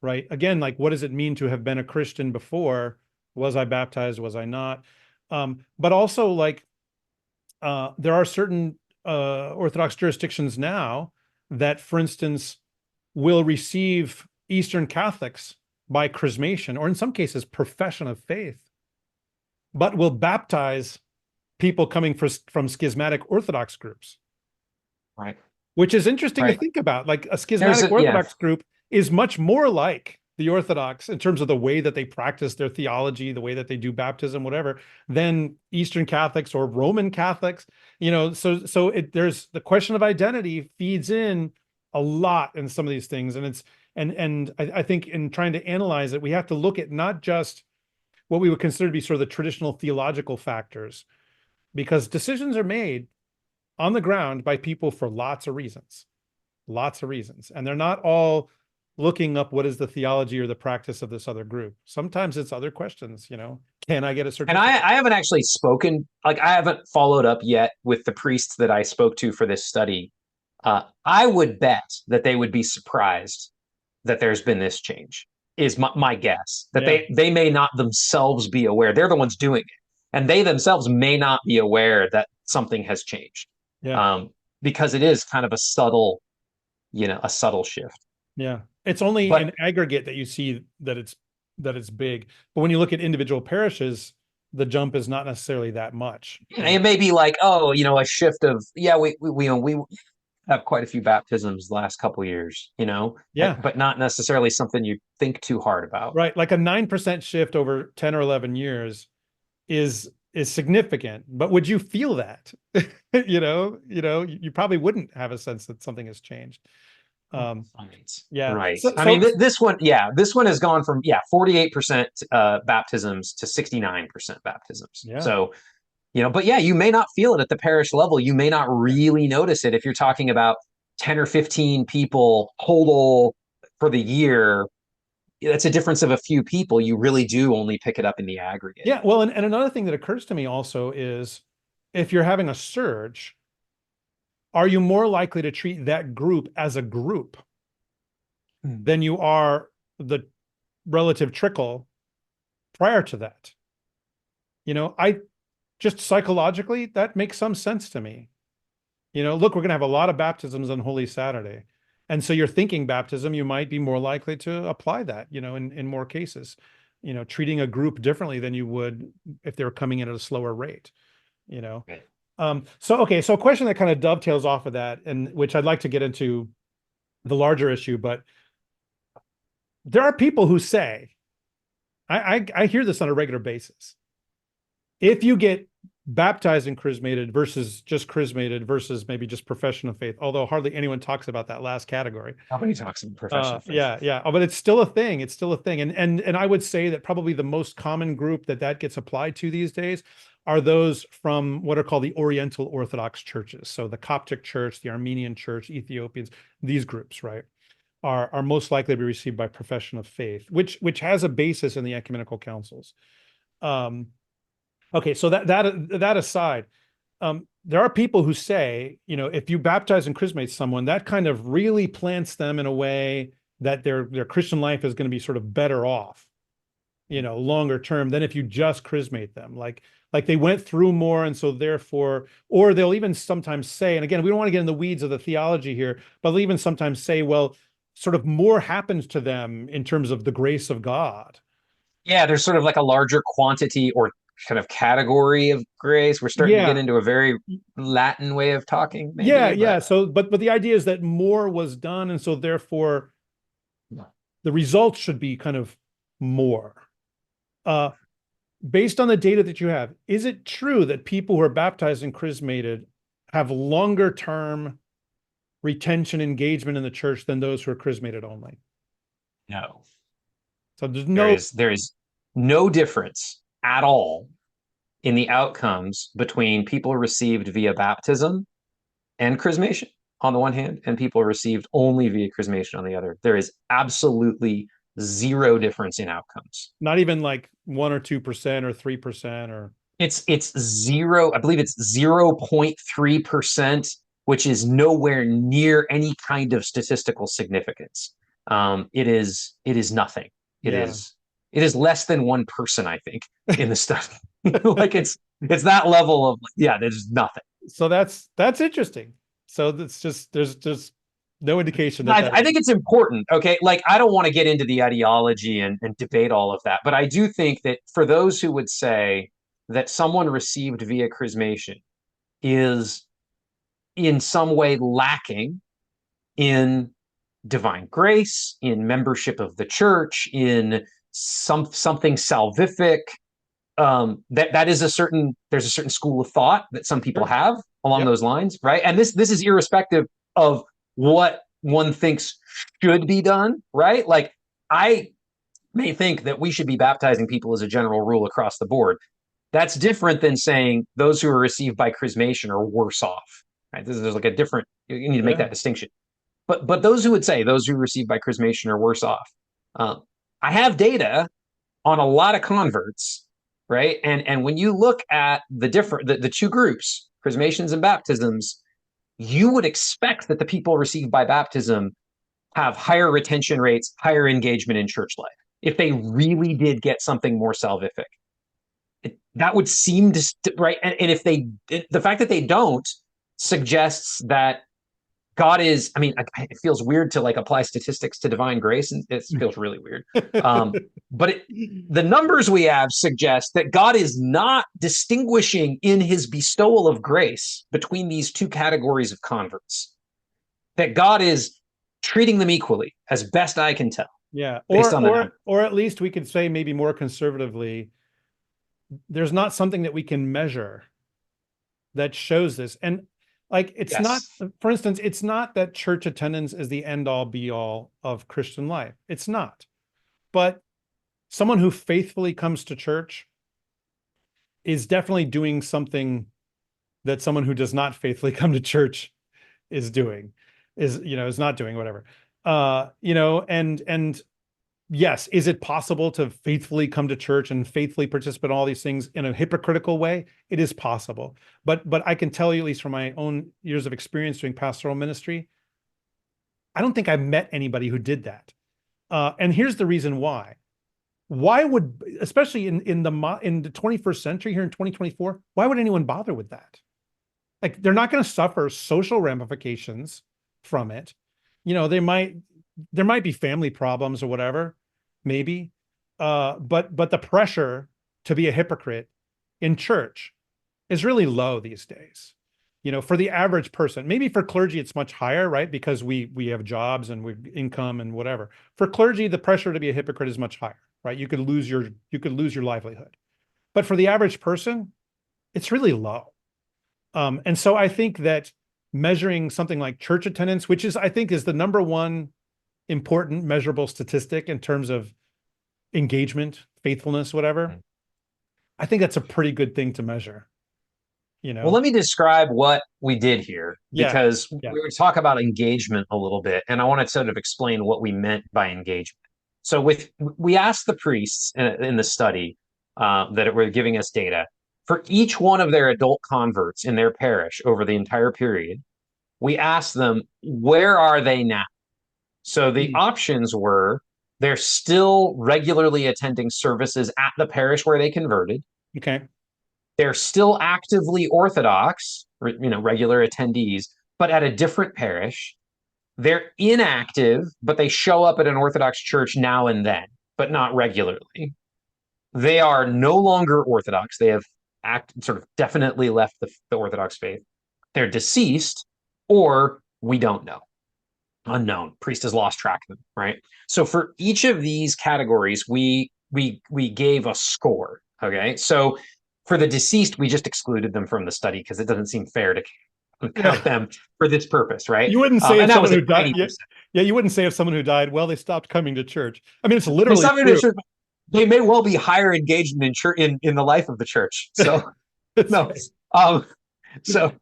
right? Again, like what does it mean to have been a Christian before? Was I baptized? Was I not? But also like there are certain Orthodox jurisdictions now that, for instance, will receive Eastern Catholics by chrismation, or in some cases, profession of faith, but will baptize people coming from schismatic Orthodox groups, Right. which is interesting to Right. think about. Like a There's schismatic a yeah. Orthodox group is much more like the Orthodox in terms of the way that they practice their theology, the way that they do baptism, whatever, than Eastern Catholics or Roman Catholics. There's the question of identity feeds in a lot in some of these things, and I think in trying to analyze it, we have to look at not just what we would consider to be sort of the traditional theological factors, because decisions are made on the ground by people for lots of reasons. And they're not all looking up what is the theology or the practice of this other group. Sometimes it's other questions, can I get a And I, certificate? I haven't actually spoken, like I haven't followed up yet with the priests that I spoke to for this study. I would bet that they would be surprised that there's been this change, is my guess. That Yeah, they may not themselves be aware. They're the ones doing it. And they themselves may not be aware that something has changed. yeah, Um, because it is kind of a subtle shift. yeah. It's only in But aggregate that you see that it's big. But when you look at individual parishes, the jump is not necessarily that much. it may be like, oh, a shift of, yeah, we have quite a few baptisms the last couple of years, Yeah, but not necessarily something you think too hard about. right. Like a 9% shift over 10 or 11 years is significant, but would you feel that? You probably wouldn't have a sense that something has changed. Um, Right. yeah. Right. So, I mean, so this one has gone from 48% baptisms to 69% baptisms. yeah, So, but yeah, you may not feel it at the parish level. You may not yeah, really notice it if you're talking about 10 or 15 people total for the year. That's a difference of a few people. You really do only pick it up in the aggregate. yeah. Well, and another thing that occurs to me also is if you're having a surge, are you more likely to treat that group as a group than you are the relative trickle prior to that? I just psychologically, that makes some sense to me. Look, we're going to have a lot of baptisms on Holy Saturday. And so you're thinking baptism, you might be more likely to apply that, in more cases, treating a group differently than you would if they were coming in at a slower rate, you know? Right. So a question that kind of dovetails off of that, and which I'd like to get into the larger issue, but there are people who say, I hear this on a regular basis. If you get baptized and chrismated versus just chrismated versus maybe just profession of faith, although hardly anyone talks about that last category. Nobody talks in profession of faith. Yeah. Oh, but it's still a thing. It's still a thing. And I would say that probably the most common group that gets applied to these days are those from what are called the Oriental Orthodox churches. So the Coptic Church, the Armenian Church, Ethiopians, these groups, right, are most likely to be received by profession of faith, which has a basis in the ecumenical councils. Okay, so that aside, there are people who say, if you baptize and chrismate someone, that kind of really plants them in a way that their Christian life is going to be sort of better off, longer term than if you just chrismate them. Like they went through more, and so therefore, or they'll even sometimes say, and again, we don't want to get in the weeds of the theology here, but they'll even sometimes say, well, sort of more happens to them in terms of the grace of God. Yeah, there's sort of like a larger quantity or kind of category of grace. We're starting to get Yeah. into a very Latin way of talking, Yeah, maybe, yeah. but So, but the idea is that more was done, and so therefore the results should be kind of more. Uh, Based on the data that you have, is it true that people who are baptized and chrismated have longer term retention engagement in the church than those who are chrismated only? no. So there's There no, is there is no difference at all in the outcomes between people received via baptism and chrismation on the one hand, and people received only via chrismation on the other. There is absolutely zero difference in outcomes. not even like 1 or 2% or 3% or It's zero, I believe it's 0.3%, which is nowhere near any kind of statistical significance. It is nothing. It yeah. is it is less than one person, I think, in the study. Like it's that level of, yeah, there's nothing. So that's interesting. So that's just there's just no indication that I think it's important. Okay. Like, I don't want to get into the ideology and debate all of that, but I do think that for those who would say that someone received via chrismation is in some way lacking in divine grace, in membership of the church, in something salvific. That is there's a certain school of thought that some people sure. have along Yep. those lines, right? And this is irrespective of what one thinks should be done, right? Like, I may think that we should be baptizing people as a general rule across the board. That's different than saying those who are received by chrismation are worse off. Right? There's like a different. You need to make Yeah. that distinction. But those who would say those who receive by chrismation are worse off. I have data on a lot of converts, right? And when you look at the two groups, chrismations and baptisms, you would expect that the people received by baptism have higher retention rates, higher engagement in church life, if they really did get something more salvific. That would seem to right. And if the fact that they don't suggests that God is, I mean, it feels weird to like apply statistics to divine grace, and it feels really weird. But the numbers we have suggest that God is not distinguishing in his bestowal of grace between these two categories of converts, that God is treating them equally, as best I can tell, Yeah. based Or on the numbers. or at least we could say maybe more conservatively, there's not something that we can measure that shows this. And like it's not, Yes. for instance, it's not that church attendance is the end all be all of Christian life. It's not. But someone who faithfully comes to church is definitely doing something that someone who does not faithfully come to church is doing, is not doing, whatever. And yes, is it possible to faithfully come to church and faithfully participate in all these things in a hypocritical way? It is possible. But I can tell you, at least from my own years of experience doing pastoral ministry, I don't think I've met anybody who did that. And here's the reason why. Why would, especially in the 21st century here in 2024, why would anyone bother with that? Like, they're not going to suffer social ramifications from it. There might be family problems or whatever, maybe. But the pressure to be a hypocrite in church is really low these days. You know, for the average person. Maybe for clergy, it's much higher, right? Because we have jobs and we've income and whatever. For clergy, the pressure to be a hypocrite is much higher, right? You could lose your livelihood. But for the average person, it's really low. And so I think that measuring something like church attendance, which is I think is the number one important measurable statistic in terms of engagement, faithfulness, whatever, I think that's a pretty good thing to measure, you Well, know? let me describe what we did here Yeah. because Yeah. we would talk about engagement a little bit, and I want to sort of explain what we meant by engagement. So, we asked the priests in the study that were giving us data for each one of their adult converts in their parish over the entire period. We asked them, where are they now? So the Mm. options were they're still regularly attending services at the parish where they converted. Okay. They're still actively Orthodox, regular attendees, but at a different parish. They're inactive, but they show up at an Orthodox church now and then, but not regularly. They are no longer Orthodox. They have sort of definitely left the Orthodox faith. They're deceased, or we don't know. Unknown. Priest has lost track of them, right? So for each of these categories, we gave a score. Okay. So for the deceased, we just excluded them from the study because it doesn't seem fair to count Yeah. them for this purpose, right? You wouldn't say if And that someone was a who died, tiny yeah, percent. yeah, you wouldn't say if someone who died, well, they stopped coming to church. I mean, it's They literally some true. they may well be higher engagement in church in the life of the church. So That's no. right. Um so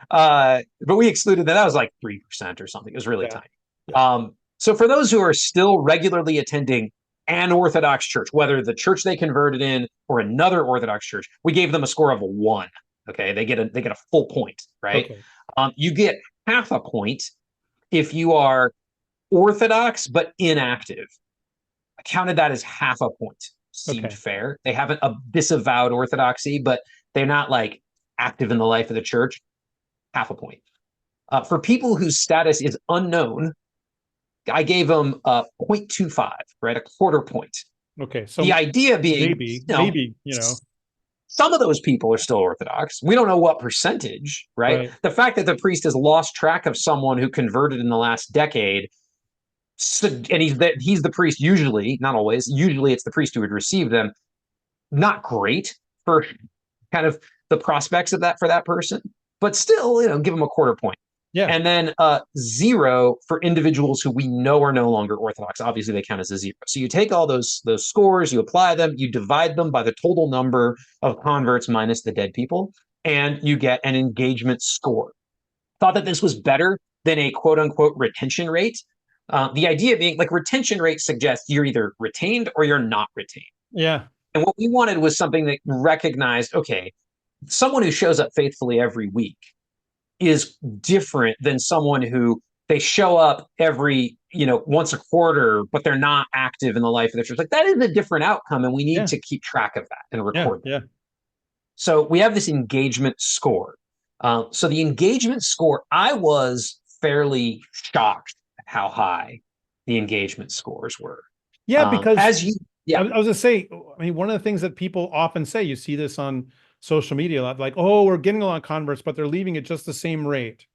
but we excluded that. That was like 3% or something. It was really Yeah. tiny. Yeah. So for those who are still regularly attending an Orthodox church, whether the church they converted in or another Orthodox church, we gave them a score of a 1. Okay, they get a full point, right? Okay. You get half a point if you are Orthodox but inactive. I counted that as half a point. Seemed Okay. fair. They haven't disavowed Orthodoxy, but they're not like active in the life of the church. Half a point. For people whose status is unknown, I gave them a 0.25, right? A quarter point. Okay. The So idea being, maybe, you know, some of those people are still Orthodox. We don't know what percentage, right? right. The fact that the priest has lost track of someone who converted in the last decade, and he's the priest usually, not always, usually it's the priest who would receive them, not great for kind of the prospects of that for that person, but still, give them a quarter point. Yeah. And then 0 for individuals who we know are no longer Orthodox. Obviously, they count as a 0. So you take all those scores, you apply them, you divide them by the total number of converts minus the dead people, and you get an engagement score. Thought that this was better than a quote unquote retention rate. The idea being like retention rate suggests you're either retained or you're not retained. Yeah. And what we wanted was something that recognized, okay, someone who shows up faithfully every week is different than someone who they show up every, once a quarter, but they're not active in the life of the church. Like that is a different outcome, and we need Yeah. to keep track of that and Yeah. record that. Yeah. So we have this engagement score. So the engagement score, I was fairly shocked at how high the engagement scores were. Yeah. Because As you, yeah, I was gonna say, I mean, one of the things that people often say, you see this on social media a lot, like, oh, we're getting a lot of converts, but they're leaving at just the same rate.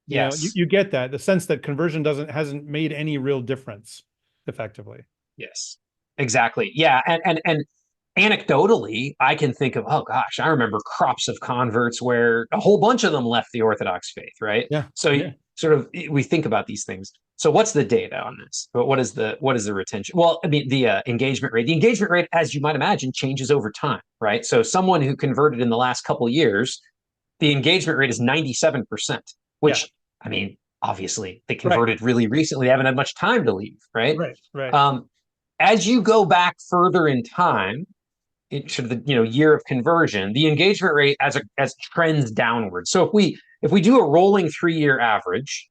You know, yes, you get that, the sense that conversion hasn't made any real difference effectively. yes, exactly. Yeah, and anecdotally, I can think of, oh gosh, I remember crops of converts where a whole bunch of them left the Orthodox faith, right? Yeah. So Yeah. sort of we think about these things. So what's the data on this? But what is the retention? Well, I mean the engagement rate. The engagement rate, as you might imagine, changes over time, right? So someone who converted in the last couple of years, the engagement rate is 97%, Yeah. which I mean, obviously they Right. converted really recently. They haven't had much time to leave, right? Right. Right. Um, as you go back further in time, into the year of conversion, the engagement rate as trends downward. So if we do a rolling 3-year average,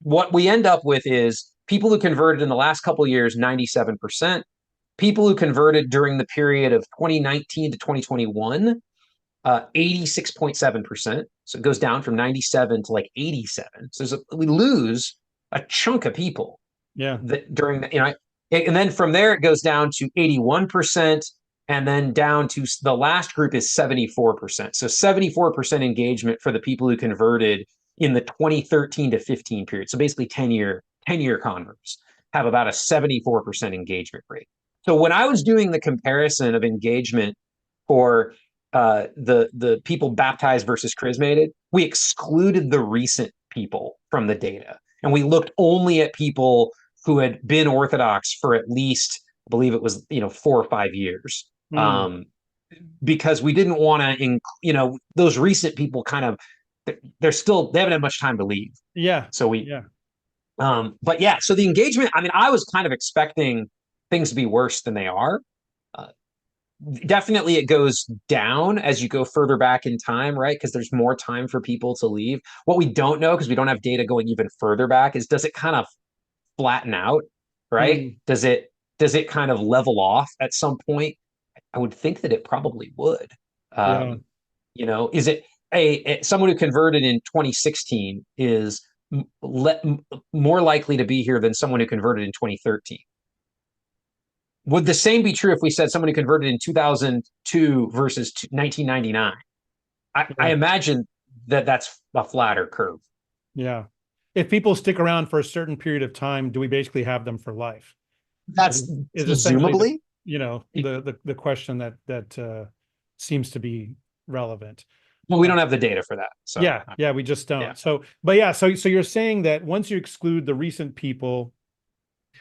what we end up with is people who converted in the last couple of years, 97%. People who converted during the period of 2019 to 2021, 86.7%. So it goes down from 97 to like 87. So we lose a chunk of people Yeah. that during the, and then from there it goes down to 81%. and then down to the last group is 74%. So 74% engagement for the people who converted in the 2013 to 15 period. So basically 10-year converts have about a 74% engagement rate. So when I was doing the comparison of engagement for the people baptized versus chrismated, we excluded the recent people from the data, and we looked only at people who had been Orthodox for at least, I believe it was 4 or 5 years, Mm, because we didn't want to, those recent people kind of they haven't had much time to leave. yeah. So Yeah. but yeah, so the engagement, I mean, I was kind of expecting things to be worse than they are. Uh, Definitely it goes down as you go further back in time, right? Because there's more time for people to leave. What we don't know, because we don't have data going even further back, is does it kind of flatten out, right? Mm, Does it kind of level off at some point? I would think that it probably would. yeah. Is it someone who converted in 2016 is more likely to be here than someone who converted in 2013? Would the same be true if we said someone who converted in 2002 versus 1999? I Yeah. imagine that that's a flatter curve. Yeah. If people stick around for a certain period of time, do we basically have them for life? That's Is essentially presumably. the question that seems to be relevant. Well, we don't have the data for that. So, Yeah, yeah, we just yeah. don't. So, but yeah, so you're saying that once you exclude the recent people,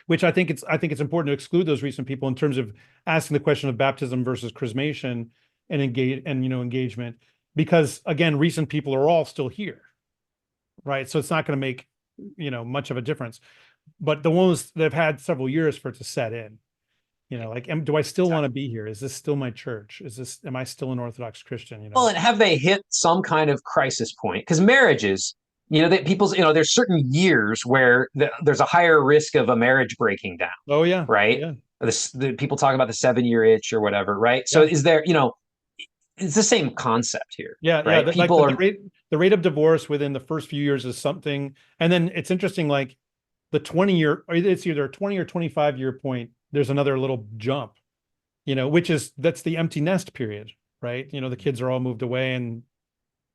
which I think it's important to exclude those recent people in terms of asking the question of baptism versus chrismation and engagement, because again, recent people are all still here, right? So it's not going to make much of a difference. But the ones that have had several years for it to set in, like, do I still want to be here? Is this still my church? Am I still an Orthodox Christian? Well, and have they hit some kind of crisis point? Because marriages, that people's, there's certain years where there's a higher risk of a marriage breaking down, Oh yeah, right? yeah, The people talk about the 7-year itch or whatever, right? So yeah, is there, it's the same concept here, yeah, yeah. right? Like People are, the rate of divorce within the first few years is something, and then it's interesting. Like the 20-year, or it's either a 20 or 25-year point. There's another little jump, that's the empty nest period, right? The kids are all moved away, and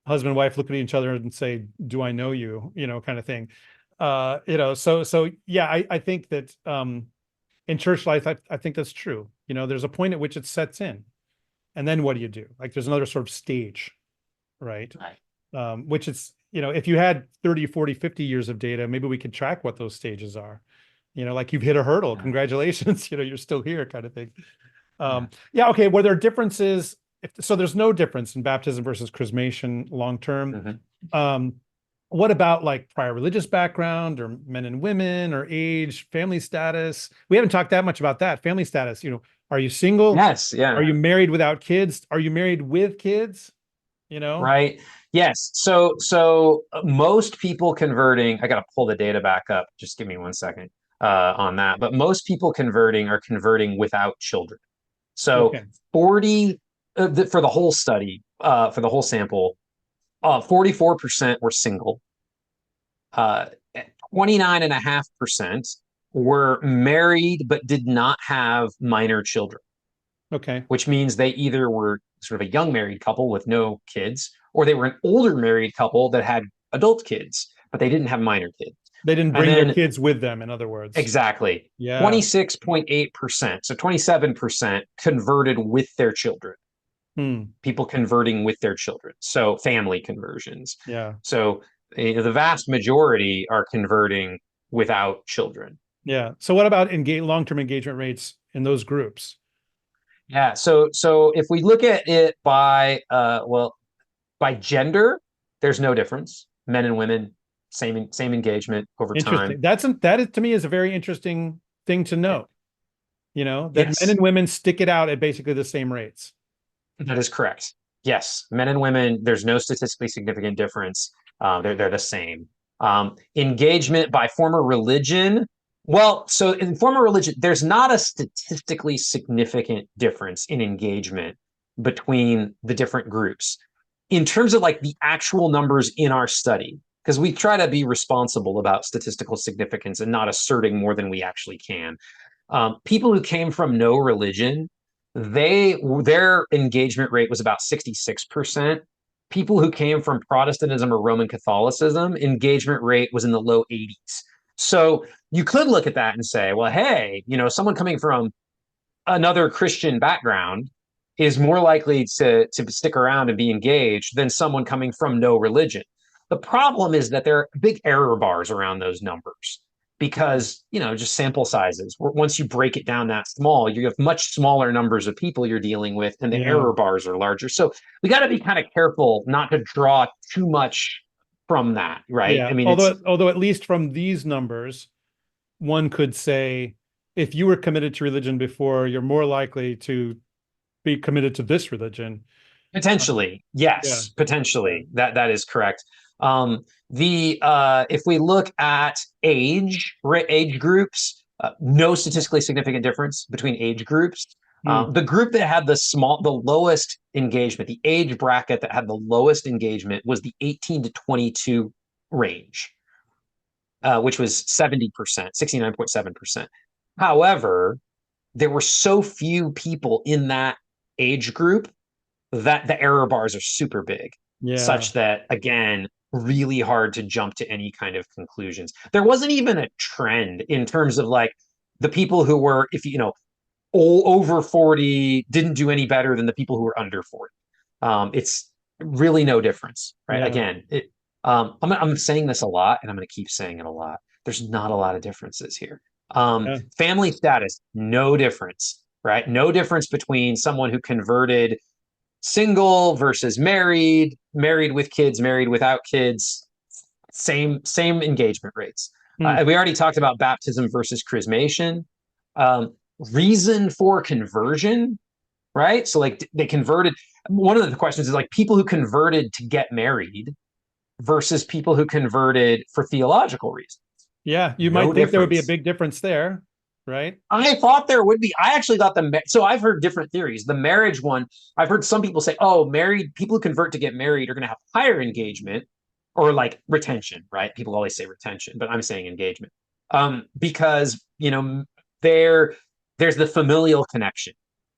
husband and wife look at each other and say, "Do I know you?" Kind of thing. So yeah, I think that in church life, I think that's true. There's a point at which it sets in, and then what do you do? Like there's another sort of stage, right? right. Which is, if you had 30, 40, 50 years of data, maybe we could track what those stages are. Like you've hit a hurdle. Yeah. Congratulations, you're still here, kind of thing. Yeah. Yeah, okay. Were there differences? So there's no difference in baptism versus chrismation long term. Mhm. Um, what about like prior religious background or men and women or age, family status? We haven't talked that much about that. Family status, are you single? Yes. Are Yeah. you married without kids? Are you married with kids? You know? Right. Yes. So most people converting, I got to pull the data back up. Just give me 1 second on that. But most people converting are converting without children. So Okay. 40 for the whole study, for the whole sample, 44% were single. 29.5% were married but did not have minor children, Okay. which means they either were sort of a young married couple with no kids, or they were an older married couple that had adult kids, but they didn't have minor kids. They didn't And bring their then kids with them, in other words. exactly Yeah. 26.8%, so 27% converted with their children, Hmm. people converting with their children. So family conversions. Yeah. So the vast majority are converting without children. Yeah. So what about long-term engagement rates in those groups? Yeah. So if we look at it by gender, there's no difference. Men and women, same engagement over time. Interesting. That is, to me, is a very interesting thing to note. That men Yes, and women stick it out at basically the same rates. that is correct. Yes, men and women, there's no statistically significant difference. They're the same. Engagement by former religion. Well, so in former religion, there's not a statistically significant difference in engagement between the different groups in terms of like the actual numbers in our study, because we try to be responsible about statistical significance and not asserting more than we actually can. People who came from no religion, their engagement rate was about 66%. People who came from Protestantism or Roman Catholicism, engagement rate was in the low 80s. So you could look at that and say, well, hey, someone coming from another Christian background is more likely to stick around and be engaged than someone coming from no religion. The problem is that there are big error bars around those numbers because, just sample sizes. Once you break it down that small, you have much smaller numbers of people you're dealing with, and the Yeah. error bars are larger. So we got to be kind of careful not to draw too much from that, right? Yeah. I mean, it's Although at least from these numbers, one could say if you were committed to religion before, you're more likely to be committed to this religion. potentially, Yeah. yes, Yeah. potentially. That is correct. The If we look at age groups, no statistically significant difference between age groups. Hmm. The group that had the lowest engagement, the age bracket that had the lowest engagement was the 18 to 22 range, which was 70%, 69.7%. However, there were so few people in that age group that the error bars are super big, Yeah. such that, again, really hard to jump to any kind of conclusions. There wasn't even a trend in terms of like the people who were, if over 40 didn't do any better than the people who were under 40. It's really no difference, right? Yeah. Again, I'm saying this a lot and I'm going to keep saying it a lot. There's not a lot of differences here. Yeah. Family status, no difference, right? No difference between someone who converted single versus married, married with kids, married without kids, same engagement rates. Hmm. We already talked about baptism versus chrismation. Um, Reason for conversion, right? So like they converted. One of the questions is like people who converted to get married versus people who converted for theological reasons. Yeah. You No might think there would be a difference. big difference there, right? I thought there would be. I actually thought so I've heard different theories. The marriage one, I've heard some people say, oh, married people who convert to get married are going to have higher engagement or like retention, right? People always say retention, but I'm saying engagement. Because, there there's the familial connection.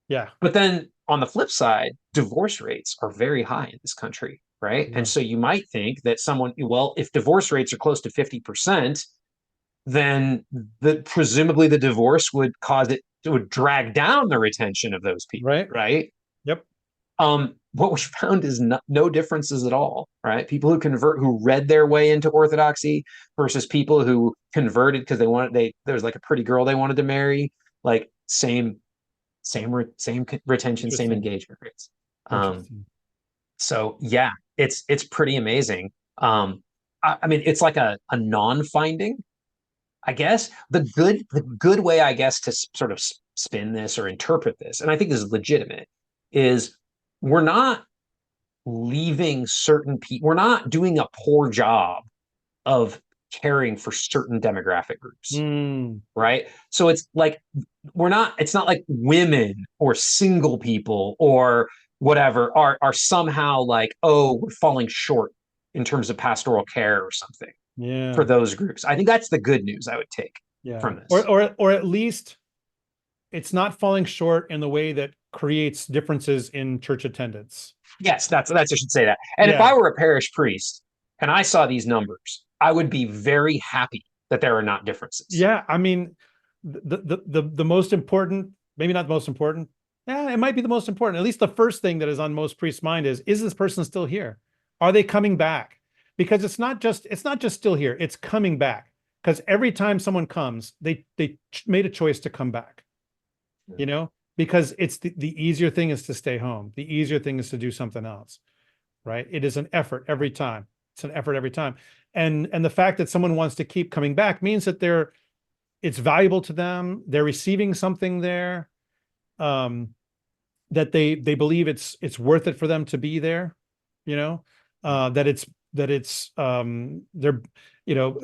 Yeah. But then on the flip side, divorce rates are very high in this country, right? And Yeah. so you might think that well, if divorce rates are close to 50%, then presumably the divorce would drag down the retention of those people, Right. right? Yep. What we found is no differences at all, right? People who read their way into Orthodoxy versus people who converted because there was like a pretty girl they wanted to marry, like same retention, same Interesting. engagement rates. Um, Interesting. so yeah, it's pretty amazing. I mean, it's like a non-finding, I guess. The good way, I guess, to sort of spin this or interpret this, and I think this is legitimate, is we're not leaving certain people. We're not doing a poor job of caring for certain demographic groups, Hmm. right? So it's not like women or single people or whatever are somehow like, oh, we're falling short in terms of pastoral care or something for Yeah. those groups. I think that's the good news I would take Yeah. from this. Or at least it's not falling short in the way that creates differences in church attendance. Yes, I should say that. And if Yeah. I were a parish priest and I saw these numbers, I would be very happy that there are not differences. Yeah. I mean, the most important, maybe not the most important. Yeah, it might be the most important. At least the first thing that is on most priests' mind is this person still here? Are they coming back? Because it's not just still here, it's coming back. Because every time someone comes, they made a choice to come back, because it's the easier thing is to stay home. The easier thing is to do something else, right? It is an effort every time. It's an effort every time. And the fact that someone wants to keep coming back means that it's valuable to them. They're receiving something there, that they believe it's worth it for them to be there, that it's they're,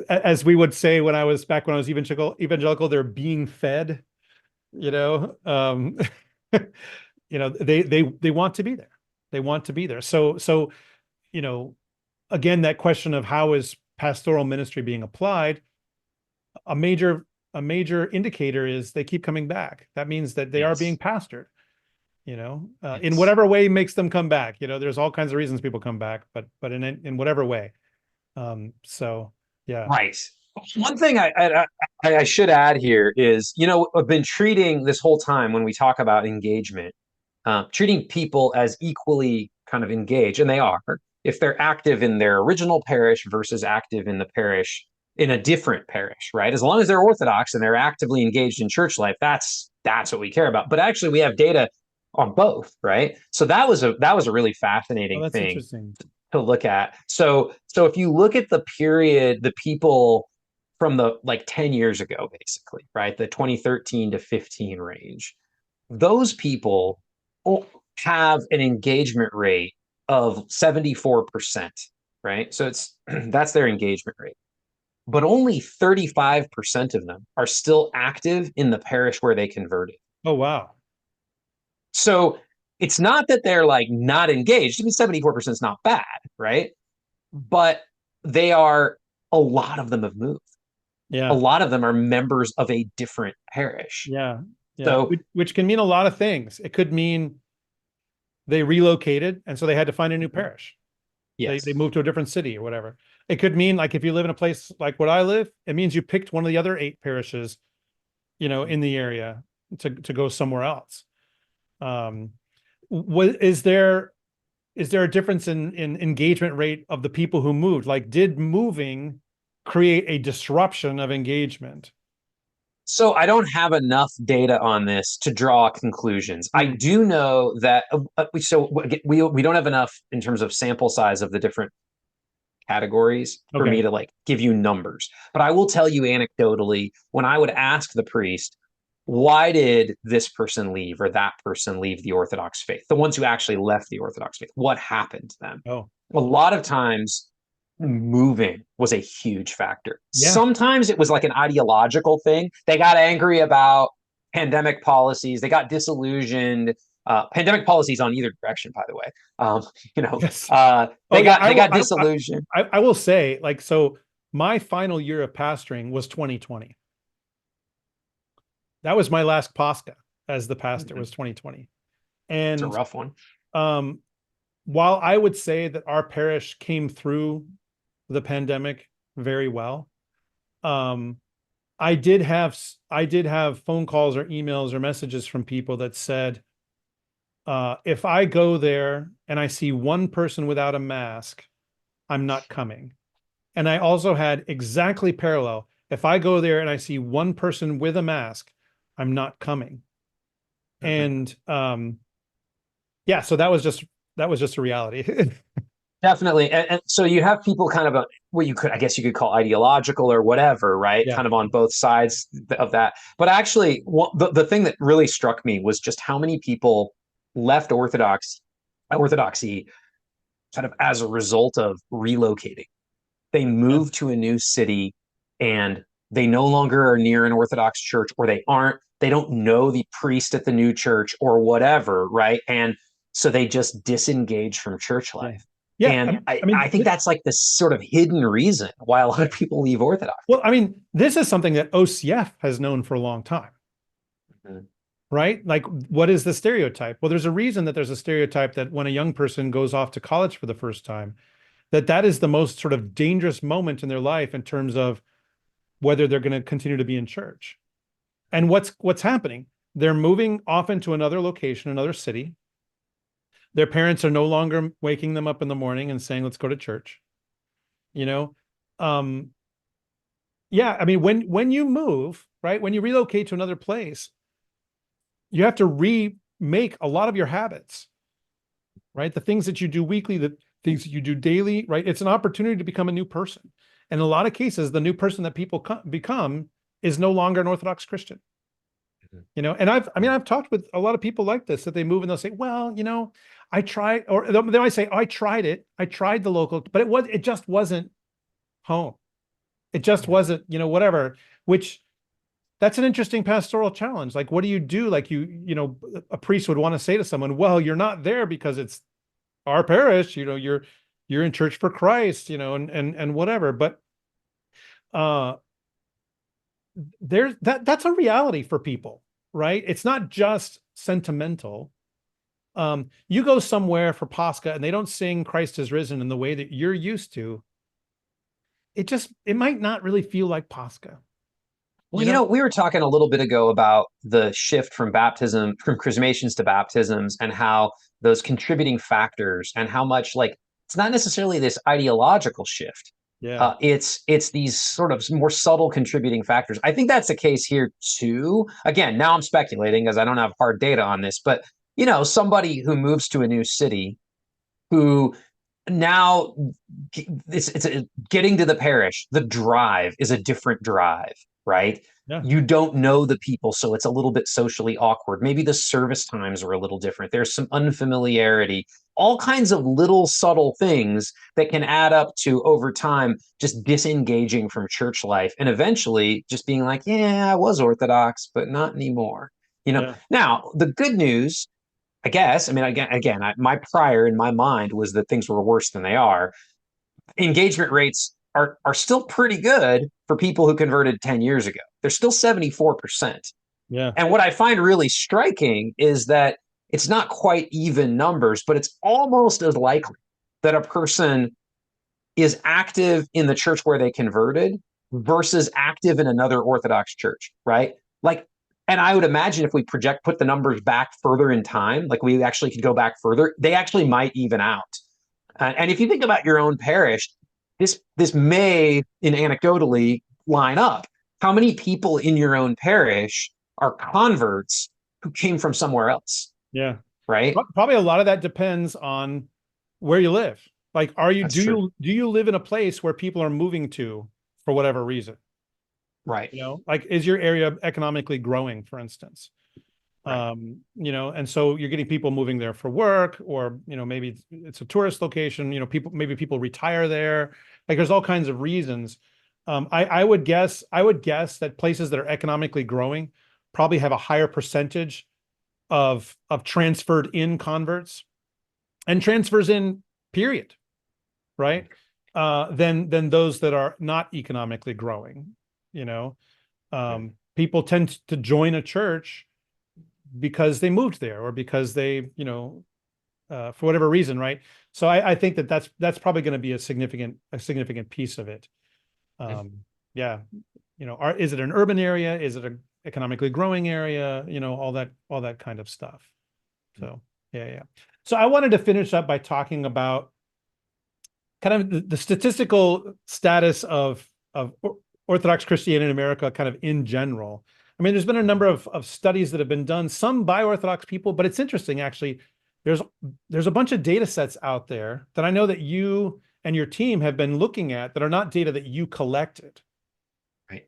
as we would say when I was evangelical, they're being fed, you know, um, they want to be there. They want to be there. So, you know, again, that question of how is pastoral ministry being applied, a major indicator is they keep coming back. That means that they are being Yes. pastored. in It's whatever way makes them come back. There's all kinds of reasons people come back, but in whatever way. So yeah. right. One thing I should add here is, I've been treating this whole time when we talk about engagement, treating people as equally kind of engaged, and they are, if they're active in their original parish versus active in the parish in a different parish, right? As long as they're Orthodox and they're actively engaged in church life, that's what we care about. But actually, we have data on both, right? So that was a really Oh, fascinating that's thing interesting. to look at. So if you look at the period, the people from the like 10 years ago, basically, right? The 2013 to 15 range, those people have an engagement rate of 74%, right? So it's that's their engagement rate. But only 35% of them are still active in the parish where they converted. Oh, wow. So it's not that they're like not engaged. I mean, 74% is not bad, right? But they are, a lot of them have moved. A Yeah. lot of them are members of a different parish. Yeah. Yeah. So, Which can mean a lot of things. It could mean they relocated and so they had to find a new parish. They yes. moved to a different city or whatever. It could mean, like, if you live in a place like what I live, it means you picked one of the other 8 parishes, in the area to go somewhere else. Um, what is there a difference in engagement rate of the people who moved? Like, did moving create a disruption of engagement? So I don't have enough data on this to draw conclusions. I Hmm. do know that we don't have enough in terms of sample size of the different categories for me Okay. to like give you numbers. But I will tell you anecdotally, when I would ask the priest, why did this person leave or that person leave the Orthodox faith? The ones who actually left the Orthodox faith, what happened to them? Oh, A lot of times moving was a huge factor. yeah. Sometimes it was like an ideological thing. They got angry about pandemic policies. They got disillusioned. Pandemic policies on either direction, by the way. Um, you know, Yes. Oh, they yeah. got they got disillusioned. I will say, like, so my final year of pastoring was 2020. That was my last Pascha as the pastor, was 2020. It's a And rough one. um, while I would say that our parish came through the pandemic very well, um, I did have phone calls or emails or messages from people that said, if I go there and I see one person without a mask, I'm not coming. And I also had exactly parallel. If I go there and I see one person with a mask, I'm not coming. Mhm. And yeah, so that was just a reality. Definitely. And so you have people kind of what I guess you could call ideological or whatever, right? Yeah. Kind of on both sides of that. But actually, the thing that really struck me was just how many people left Orthodoxy kind of as a result of relocating. They Yeah. move to a new city and they no longer are near an Orthodox church, or they don't know the priest at the new church or whatever, right? And so they just disengage from church Yeah. life. Yeah. And I, I I mean, think that's like this sort of hidden reason why a lot of people leave Orthodox. well, I mean, this is something that OCF has known for a long time, Mhm. right? Like, what is the stereotype? Well, there's a reason that there's a stereotype that when a young person goes off to college for the first time, that is the most sort of dangerous moment in their life in terms of whether they're going to continue to be in church. And what's happening? They're moving off into another location, another city. Their parents are no longer waking them up in the morning and saying, "Let's go to church." You know, um, yeah. I mean, when you move, right, when you relocate to another place, you have to remake a lot of your habits, right? The things that you do weekly, the things that you do daily, right? It's an opportunity to become a new person. And in a lot of cases, the new person that people become is no longer an Orthodox Christian. And I've talked with a lot of people like this, that they move and they'll say, well, I tried, or they might say, oh, I tried it. I tried the local, but it just wasn't home. It just wasn't, whatever, which that's an interesting pastoral challenge. Like, what do you do? Like, a priest would want to say to someone, well, you're not there because it's our parish, you're in church for Christ, and whatever. But uh that's a reality for people, right? It's not just sentimental. You go somewhere for Pascha and they don't sing Christ is risen in the way that you're used to. It might not really feel like Pascha, Well, you know? we were talking a little bit ago about the shift from chrismations to baptisms, and how those contributing factors, and how much, like, it's not necessarily this ideological shift. Yeah. It's these sort of more subtle contributing factors. I think that's the case here too. Again, now I'm speculating because I don't have hard data on this, but somebody who moves to a new city, who now getting to the parish, the drive is a different drive, right? Yeah. You don't know the people, so it's a little bit socially awkward. Maybe the service times are a little different. There's some unfamiliarity, all kinds of little subtle things that can add up to, over time, just disengaging from church life and eventually just being like, yeah, I was Orthodox, but not anymore. Yeah. Now, the good news, I guess, I mean, again, my prior in my mind was that things were worse than they are. Engagement rates are still pretty good for people who converted 10 years ago. They're still 74%. Yeah. And what I find really striking is that it's not quite even numbers, but it's almost as likely that a person is active in the church where they converted versus active in another Orthodox church, right? Like, and I would imagine if we put the numbers back further in time, like we actually could go back further, they actually might even out. And if you think about your own parish, this may, in anecdotally, line up. How many people in your own parish are converts who came from somewhere else, Yeah. right? Probably a lot of that depends on where you live. Like, That's true. do you live in a place where people are moving to for whatever reason? Right. Like, is your area economically growing, for instance? Right. And so you're getting people moving there for work, or, maybe it's a tourist location, maybe people retire there. Like, there's all kinds of reasons. I would guess that places that are economically growing probably have a higher percentage of transferred in converts and transfers in, period, right? Than those that are not economically growing. You know, People tend to join a church because they moved there, or because they, for whatever reason, right? So I think that's probably going to be a significant piece of it. Yeah, is it an urban area? Is it an economically growing area? All that kind of stuff. So yeah. So I wanted to finish up by talking about kind of the statistical status of Orthodox Christianity in America, kind of in general. I mean, there's been a number of studies that have been done, some by Orthodox people, but it's interesting, actually. There's a bunch of data sets out there that I know that you and your team have been looking at that are not data that you collected.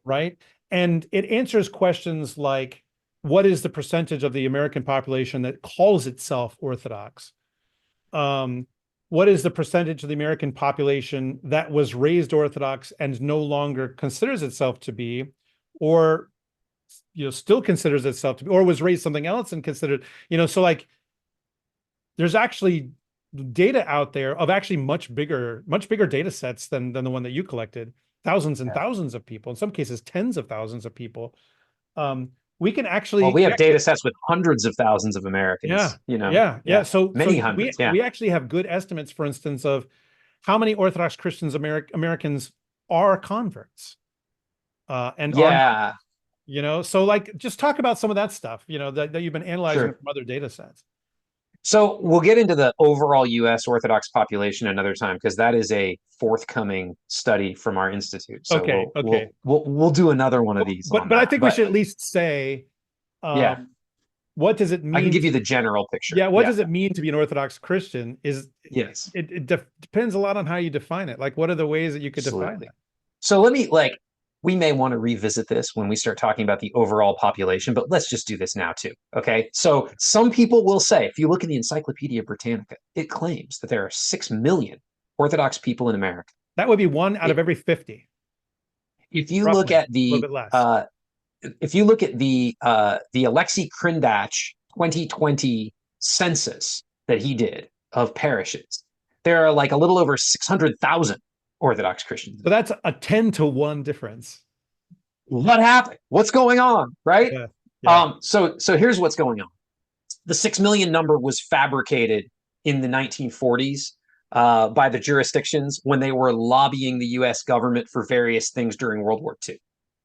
Right. And it answers questions like, what is the percentage of the American population that calls itself Orthodox? What is the percentage of the American population that was raised Orthodox and no longer considers itself to be, or still considers itself to be, or was raised something else and considered, so like, there's actually data out there of actually much bigger data sets than the one that you collected, thousands and thousands of people, in some cases tens of thousands of people. We can actually, well, we have data sets with hundreds of thousands of Americans, yeah. So many hundreds. We actually have good estimates, for instance, of how many Orthodox Christians Americans are converts, and yeah. So like, just talk about some of that stuff, that you've been analyzing from other data sets. So we'll get into the overall U.S. Orthodox population another time, because that is a forthcoming study from our institute. So Okay. we'll do another one of these. But I think we should at least say, yeah, what does it mean? I can give you the general picture. Yeah, what does it mean to be an Orthodox Christian? Yes, it depends a lot on how you define it. Like, what are the ways that you could define that? So we may want to revisit this when we start talking about the overall population, but let's just do this now too. Okay. So some people will say, if you look in the Encyclopedia Britannica, it claims that there are 6 million Orthodox people in America. That would be 1 out of every 50. If you look at the, the Alexei Krindach 2020 census that he did of parishes, there are like a little over 600,000 Orthodox Christians. So that's a 10-to-1 difference. What happened? What's going on? Right? Yeah. So here's what's going on. the 6 million number was fabricated in the 1940s by the jurisdictions when they were lobbying the US government for various things during World War II.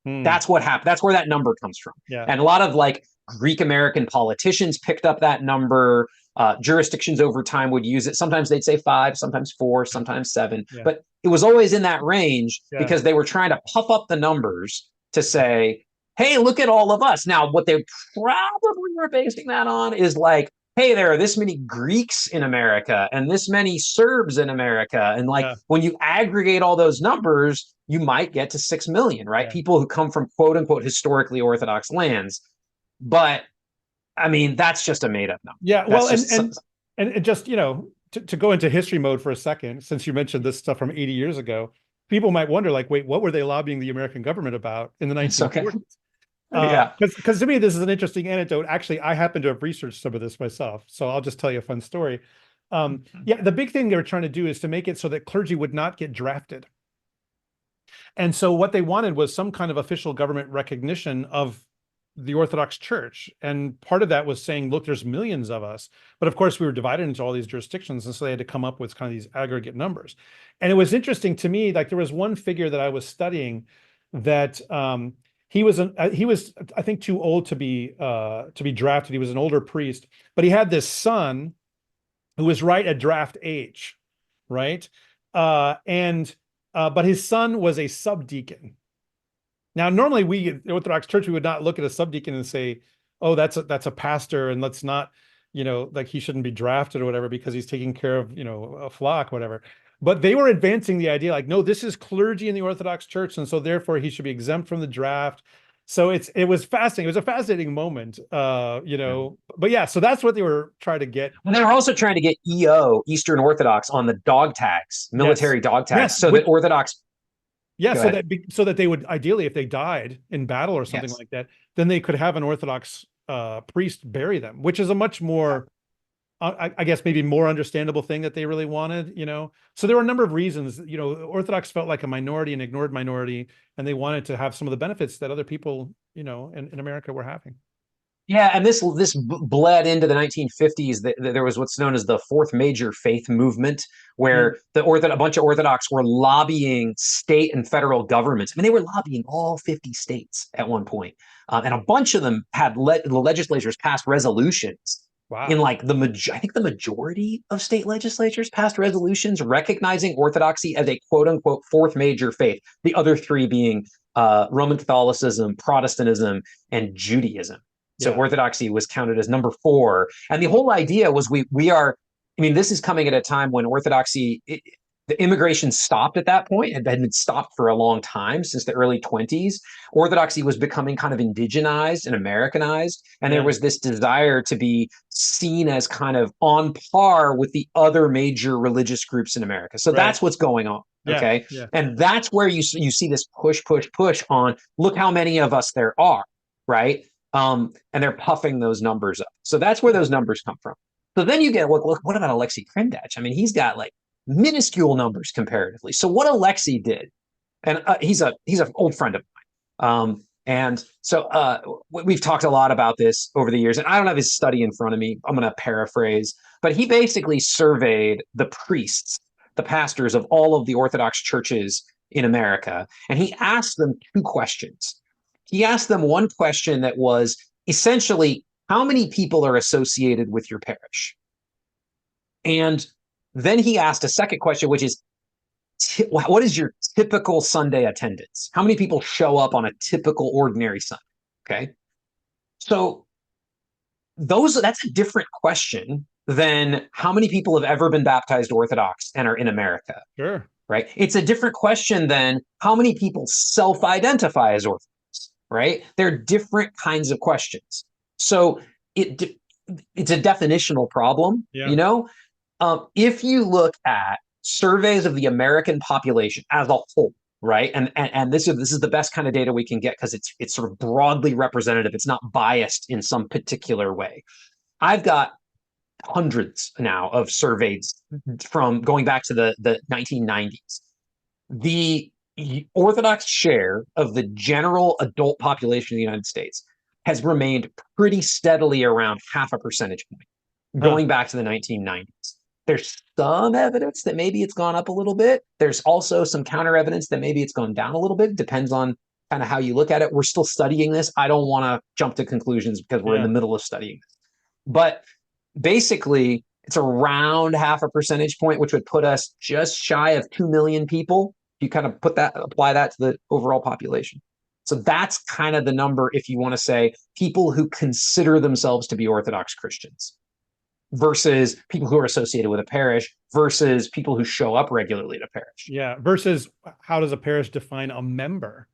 Hmm. That's what happened. That's where that number comes from. Yeah. And a lot of like Greek American politicians picked up that number. Jurisdictions over time would use it. Sometimes they'd say 5, sometimes 4, sometimes 7, Yeah. but it was always in that range Yeah. because they were trying to puff up the numbers to say, hey, look at all of us. Now, what they probably were basing that on is like, hey, there are this many Greeks in America and this many Serbs in America. And like Yeah. when you aggregate all those numbers, you might get to 6 million, right? Yeah. People who come from quote unquote historically Orthodox lands. But I mean, that's just a made up number. Yeah. That's Well, just and it just, to go into history mode for a second, since you mentioned this stuff from 80 years ago, people might wonder, like, wait, what were they lobbying the American government about in the it's okay. 1940s? Yeah. Because to me, this is an interesting anecdote. Actually, I happen to have researched some of this myself, so I'll just tell you a fun story. Yeah, the big thing they were trying to do is to make it so that clergy would not get drafted. And so what they wanted was some kind of official government recognition of the Orthodox Church. And part of that was saying, look, there's millions of us. But of course, we were divided into all these jurisdictions. And so they had to come up with kind of these aggregate numbers. And it was interesting to me, like there was one figure that I was studying that he was, I think, too old to be drafted. He was an older priest, but he had this son who was right at draft age, right? But his son was a subdeacon. Now, normally we, the Orthodox Church, we would not look at a subdeacon and say, oh, that's a pastor, and let's not, like he shouldn't be drafted or whatever because he's taking care of, a flock, whatever. But they were advancing the idea like, no, this is clergy in the Orthodox Church, and so therefore he should be exempt from the draft. So it was fascinating. It was a fascinating moment, But yeah, so that's what they were trying to get. And they were also trying to get Eastern Orthodox, on the dog tags, military dog tags, so that Orthodox. Yeah, so that they would ideally, if they died in battle or something like that, then they could have an Orthodox priest bury them, which is a much more, I guess, maybe more understandable thing that they really wanted, So there were a number of reasons, Orthodox felt like a minority, an ignored minority, and they wanted to have some of the benefits that other people, in America were having. Yeah, and this bled into the 1950s. There was what's known as the fourth major faith movement, where a bunch of Orthodox were lobbying state and federal governments. I mean, they were lobbying all 50 states at one point. And a bunch of them had the legislatures passed resolutions. Wow. In like I think the majority of state legislatures passed resolutions recognizing Orthodoxy as a quote unquote fourth major faith, the other three being Roman Catholicism, Protestantism, and Judaism. So Orthodoxy was counted as number 4. And the whole idea was we are, I mean, this is coming at a time when Orthodoxy, the immigration stopped at that point. It had been stopped for a long time, since the early 20s. Orthodoxy was becoming kind of indigenized and Americanized. And there was this desire to be seen as kind of on par with the other major religious groups in America. So that's what's going on. Okay. Yeah. And that's where you see this push on, look how many of us there are. Right. And they're puffing those numbers up. So that's where those numbers come from. So then you get, look, what about Alexei Krindach? I mean, he's got like minuscule numbers comparatively. So what Alexei did, and he's an old friend of mine. And so we've talked a lot about this over the years, and I don't have his study in front of me. I'm going to paraphrase, but he basically surveyed the priests, the pastors of all of the Orthodox churches in America, and he asked them 2 questions. He asked them one question that was essentially, how many people are associated with your parish? And then he asked a second question, which is, what is your typical Sunday attendance? How many people show up on a typical ordinary Sunday? Okay. So that's a different question than how many people have ever been baptized Orthodox and are in America. Sure. Right. It's a different question than how many people self-identify as Orthodox. Right? They're different kinds of questions. So it's a definitional problem. If you look at surveys of the American population as a whole, right? And this is the best kind of data we can get because it's sort of broadly representative. It's not biased in some particular way. I've got hundreds now of surveys from going back to the 1990s. The Orthodox share of the general adult population of the United States has remained pretty steadily around half a percentage point Huh. going back to the 1990s. There's some evidence that maybe it's gone up a little bit. There's also some counter evidence that maybe it's gone down a little bit. Depends on kind of how you look at it. We're still studying this. I don't want to jump to conclusions because we're in the Yeah. middle of studying this. But basically, it's around half a percentage point, which would put us just shy of 2 million people. You kind of apply that to the overall population. So that's kind of the number if you want to say people who consider themselves to be Orthodox Christians versus people who are associated with a parish versus people who show up regularly at a parish. Yeah. Versus how does a parish define a member?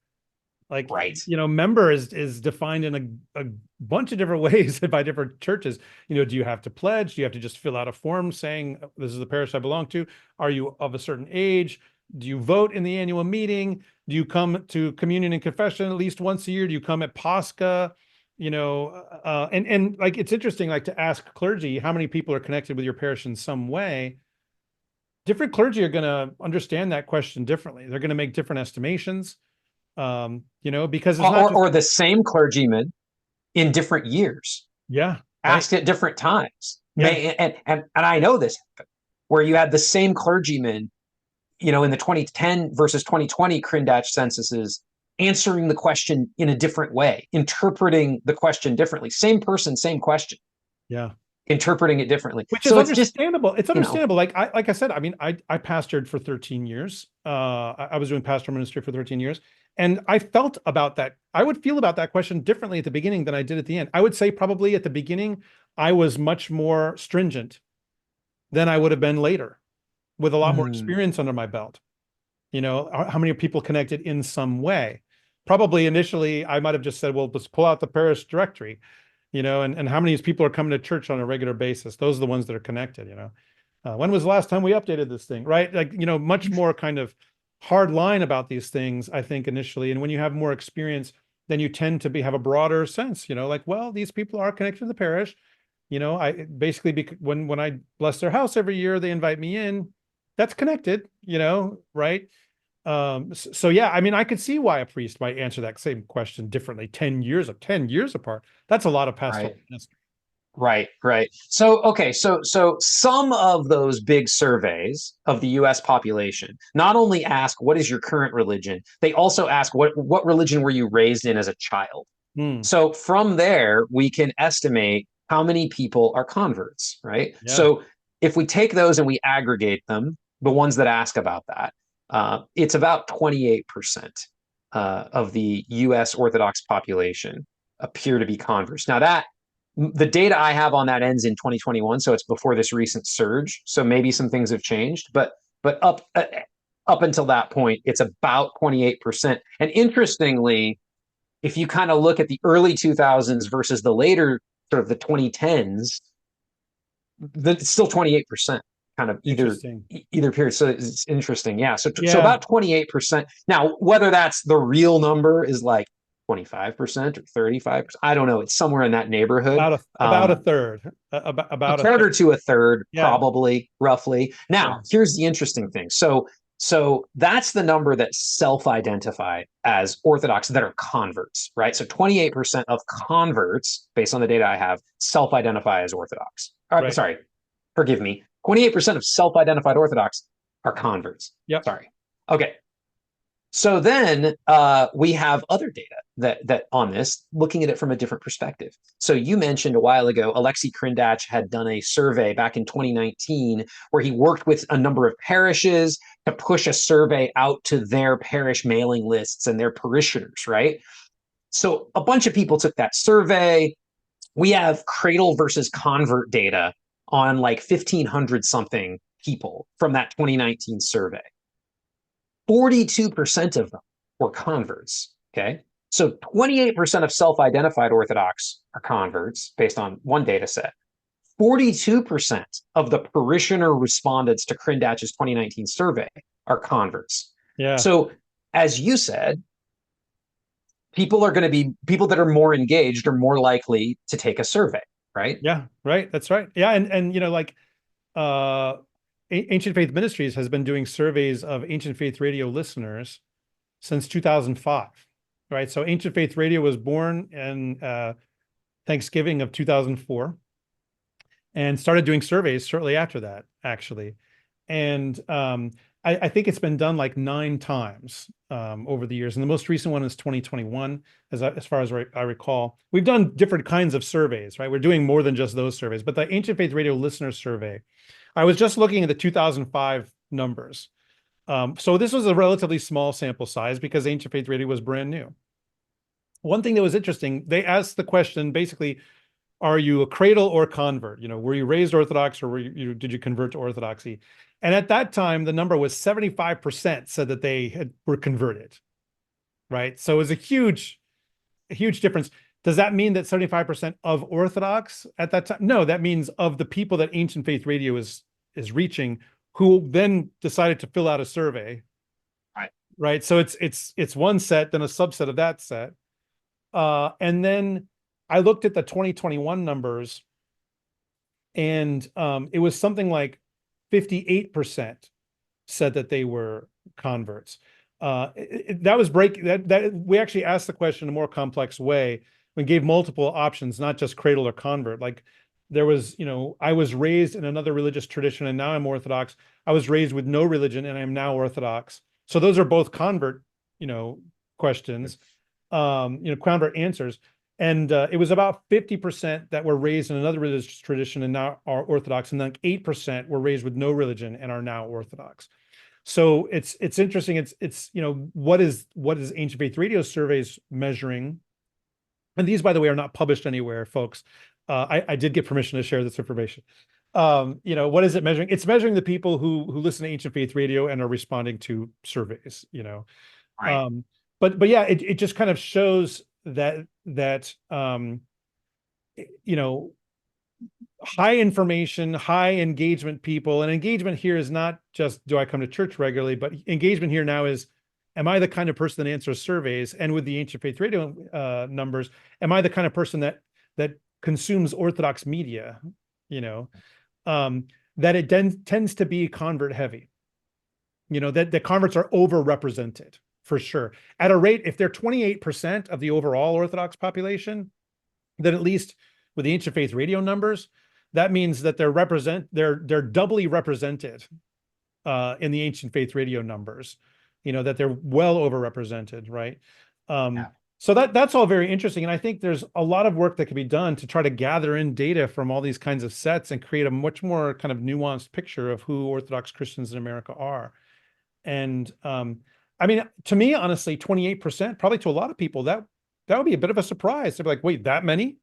Like, Right. member is defined in a bunch of different ways by different churches. Do you have to pledge? Do you have to just fill out a form saying this is the parish I belong to? Are you of a certain age? Do you vote in the annual meeting? Do you come to communion and confession at least once a year? Do you come at Pascha? And like, it's interesting, like, to ask clergy how many people are connected with your parish in some way. Different clergy are going to understand that question differently. They're going to make different estimations, because it's not just, Or the same clergyman in different years, yeah, right. asked at different times. Yeah. And I know this where you had the same clergyman, in the 2010 versus 2020 Crindatch censuses answering the question in a different way, interpreting the question differently. Same person, same question, Yeah. interpreting it differently. Which is So it's just, understandable. It's understandable. Like I said, I mean, I pastored for 13 years. I was doing pastoral ministry for 13 years. And I felt about that. I would feel about that question differently at the beginning than I did at the end. I would say probably at the beginning, I was much more stringent than I would have been later with a lot more experience under my belt. How many people connected in some way? Probably initially, I might have just said, well, let's pull out the parish directory, and how many people are coming to church on a regular basis? Those are the ones that are connected, when was the last time we updated this thing, right? Like, much more kind of hard line about these things, I think, initially. And when you have more experience, then you tend to have a broader sense, like, well, these people are connected to the parish. I basically, when I bless their house every year, they invite me in. That's connected, right? So yeah, I mean, I could see why a priest might answer that same question differently 10 years apart. That's a lot of pastoral ministry. Right. So, okay, so some of those big surveys of the US population not only ask what is your current religion, they also ask what religion were you raised in as a child. Hmm. So from there, we can estimate how many people are converts, right? Yeah. So if we take those and we aggregate them, the ones that ask about that, it's about 28% of the US Orthodox population appear to be converts. Now, the data I have on that ends in 2021, so it's before this recent surge. So maybe some things have changed, but up until that point, it's about 28%. And interestingly, if you kind of look at the early 2000s versus the later sort of the 2010s, it's still 28% kind of Interesting. either period. So it's interesting. Yeah. So Yeah. about 28%. Now, whether that's the real number is like 25% or 35%, I don't know. It's somewhere in that neighborhood. About a third. A About a quarter third. to a third, Yeah. probably, roughly. Now, Yeah. here's the interesting thing. So that's the number that self-identify as Orthodox that are converts, right? So 28% of converts, based on the data I have, self-identify as Orthodox. Right. Sorry, forgive me. 28% of self-identified Orthodox are converts. Yep. Sorry. Okay. So then we have other data that on this, looking at it from a different perspective. So you mentioned a while ago, Alexei Crindatch had done a survey back in 2019 where he worked with a number of parishes to push a survey out to their parish mailing lists and their parishioners, right? So a bunch of people took that survey. We have cradle versus convert data on like 1,500 something people from that 2019 survey. 42% of them were converts. Okay. So 28% of self identified Orthodox are converts based on one data set. 42% of the parishioner respondents to Crindatch's 2019 survey are converts. Yeah. So, as you said, people that are more engaged are more likely to take a survey, right? Yeah. Right. That's right. Yeah. And like, Ancient Faith Ministries has been doing surveys of Ancient Faith radio listeners since 2005. right? So Ancient Faith Radio was born in Thanksgiving of 2004 and started doing surveys shortly after that, actually. And I think it's been done like 9 times over the years. And the most recent one is 2021, as far as I recall. We've done different kinds of surveys, right? We're doing more than just those surveys. But the Ancient Faith Radio Listener Survey, I was just looking at the 2005 numbers. So this was a relatively small sample size because Ancient Faith Radio was brand new. One thing that was interesting, they asked the question basically, are you a cradle or convert? Were you raised Orthodox or did you convert to Orthodoxy? And at that time, the number was 75% said that they were converted, right? So it was a huge difference. Does that mean that 75% of Orthodox at that time? No, that means of the people that Ancient Faith Radio is reaching, who then decided to fill out a survey, right? So it's one set, then a subset of that set. And then I looked at the 2021 numbers, and it was something like 58% said that they were converts. That was that we actually asked the question in a more complex way. We gave multiple options, not just cradle or convert. Like there was, I was raised in another religious tradition and now I'm Orthodox. I was raised with no religion and I'm now Orthodox. So those are both convert, questions, convert answers. And it was about 50% that were raised in another religious tradition and now are Orthodox, and then 8% were raised with no religion and are now Orthodox. So it's interesting. It's what is Ancient Faith Radio surveys measuring? And these, by the way, are not published anywhere, folks. I did get permission to share this information. What is it measuring? It's measuring the people who listen to Ancient Faith Radio and are responding to surveys. Right. But yeah, it just kind of shows that high information, high engagement people, and engagement here is not just, do I come to church regularly, but engagement here now is, am I the kind of person that answers surveys? And with the Ancient Faith Radio numbers, am I the kind of person that consumes Orthodox media? That it tends to be convert heavy. That the converts are overrepresented for sure. At a rate, if they're 28% of the overall Orthodox population, then at least with the Ancient Faith Radio numbers, that means that they're doubly represented in the Ancient Faith Radio numbers. That they're well overrepresented, right? So that's all very interesting, and I think there's a lot of work that can be done to try to gather in data from all these kinds of sets and create a much more kind of nuanced picture of who Orthodox Christians in America are. And I mean, to me, honestly, 28%, probably to a lot of people, that would be a bit of a surprise. They'd be like, wait, that many?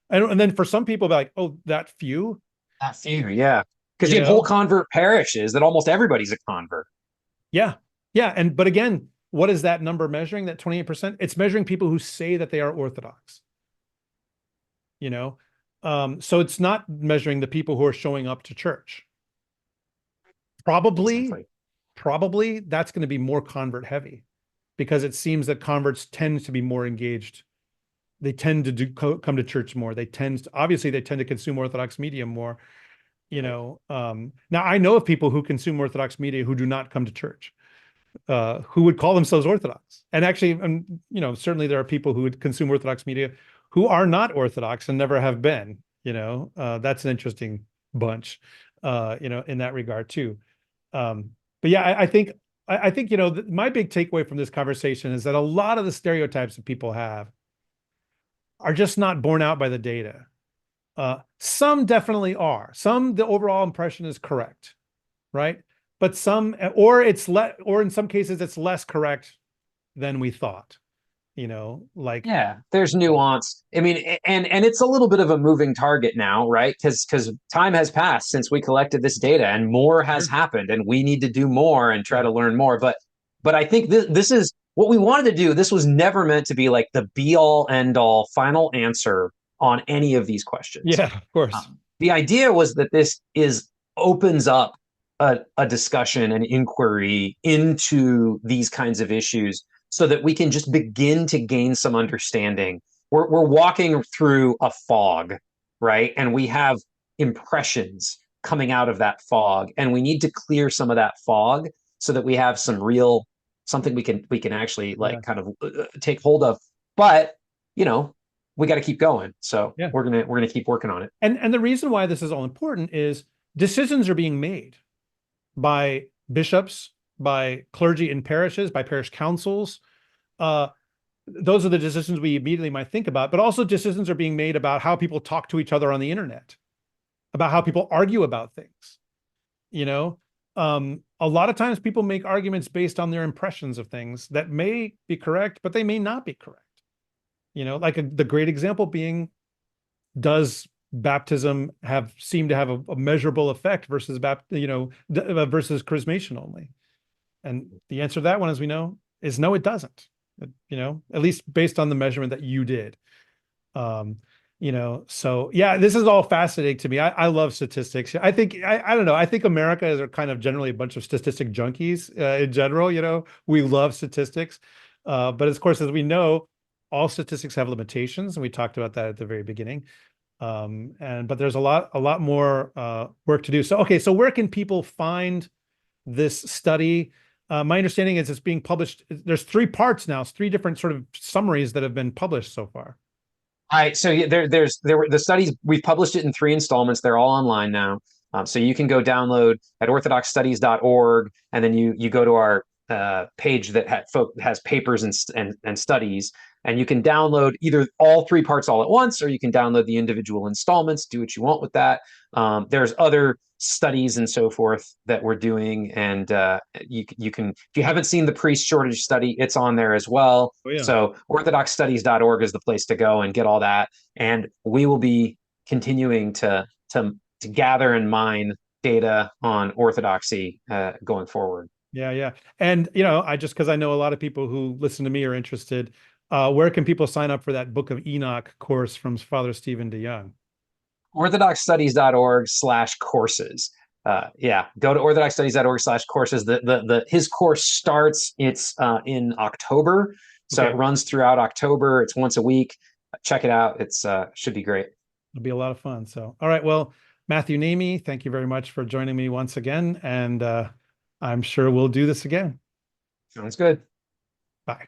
And then for some people, they're like, oh, that few? That few, yeah. Because you have whole convert parishes that almost everybody's a convert. Yeah. Yeah. But again, what is that number measuring, that 28%? It's measuring people who say that they are Orthodox. So it's not measuring the people who are showing up to church. Probably that's going to be more convert heavy, because it seems that converts tend to be more engaged. They tend to come to church more. They tend to consume Orthodox media more. Now I know of people who consume Orthodox media who do not come to church, who would call themselves Orthodox. And actually, certainly there are people who would consume Orthodox media who are not Orthodox and never have been. That's an interesting bunch, in that regard too. But yeah, I think my big takeaway from this conversation is that a lot of the stereotypes that people have are just not borne out by the data. Some definitely are. The overall impression is correct, right? But or in some cases, it's less correct than we thought. There's nuance. I mean, and it's a little bit of a moving target now, right? Because time has passed since we collected this data, and more has happened, and we need to do more and try to learn more. But I think this is what we wanted to do. This was never meant to be like the be all end all final answer on any of these questions. Yeah, of course. The idea was that this opens up a discussion and inquiry into these kinds of issues, so that we can just begin to gain some understanding. We're walking through a fog, right? And we have impressions coming out of that fog, and we need to clear some of that fog so that we have some real something we can actually Yeah. like kind of take hold of. But you know, we got to keep going. So Yeah. we're gonna keep working on it. And the reason why this is all important is decisions are being made by bishops, by clergy in parishes, by parish councils. Uh, those are the decisions we immediately might think about, but also decisions are being made about how people talk to each other on the internet, about how people argue about things. You know, a lot of times people make arguments based on their impressions of things that may be correct, but they may not be correct. Like the great example being, does baptism seem to have a measurable effect versus versus chrismation only? And the answer to that one, as we know, is no, it doesn't. At least based on the measurement that you did. Um, so yeah, this is all fascinating to me. I love statistics. I don't know. I think America is kind of generally a bunch of statistic junkies in general. We love statistics. But of course, as we know, all statistics have limitations, and we talked about that at the very beginning. But there's a lot more work to do. So, okay, so where can people find this study? My understanding is it's being published. There's 3 parts now. It's 3 different sort of summaries that have been published so far. All right, so yeah, there were the studies. We've published it in 3 installments. They're all online now, so you can go download at orthodoxstudies.org, and then you go to our page that has papers and studies, and you can download either all 3 parts all at once, or you can download the individual installments. Do what you want with that. There's other studies and so forth that we're doing, and you can, if you haven't seen the priest shortage study, it's on there as well. Oh yeah. So orthodoxstudies.org is the place to go and get all that. And we will be continuing to gather and mine data on orthodoxy going forward. Yeah, yeah. And because I know a lot of people who listen to me are interested, where can people sign up for that Book of Enoch course from Father Stephen DeYoung? Orthodoxstudies.org/courses. Yeah, go to orthodoxstudies.org/courses. His course starts, it's in October. So Okay. it runs throughout October. It's once a week. Check it out. It's should be great. It'll be a lot of fun. So, all right. Well, Matthew Namee, thank you very much for joining me once again. And I'm sure we'll do this again. Sounds good. Bye.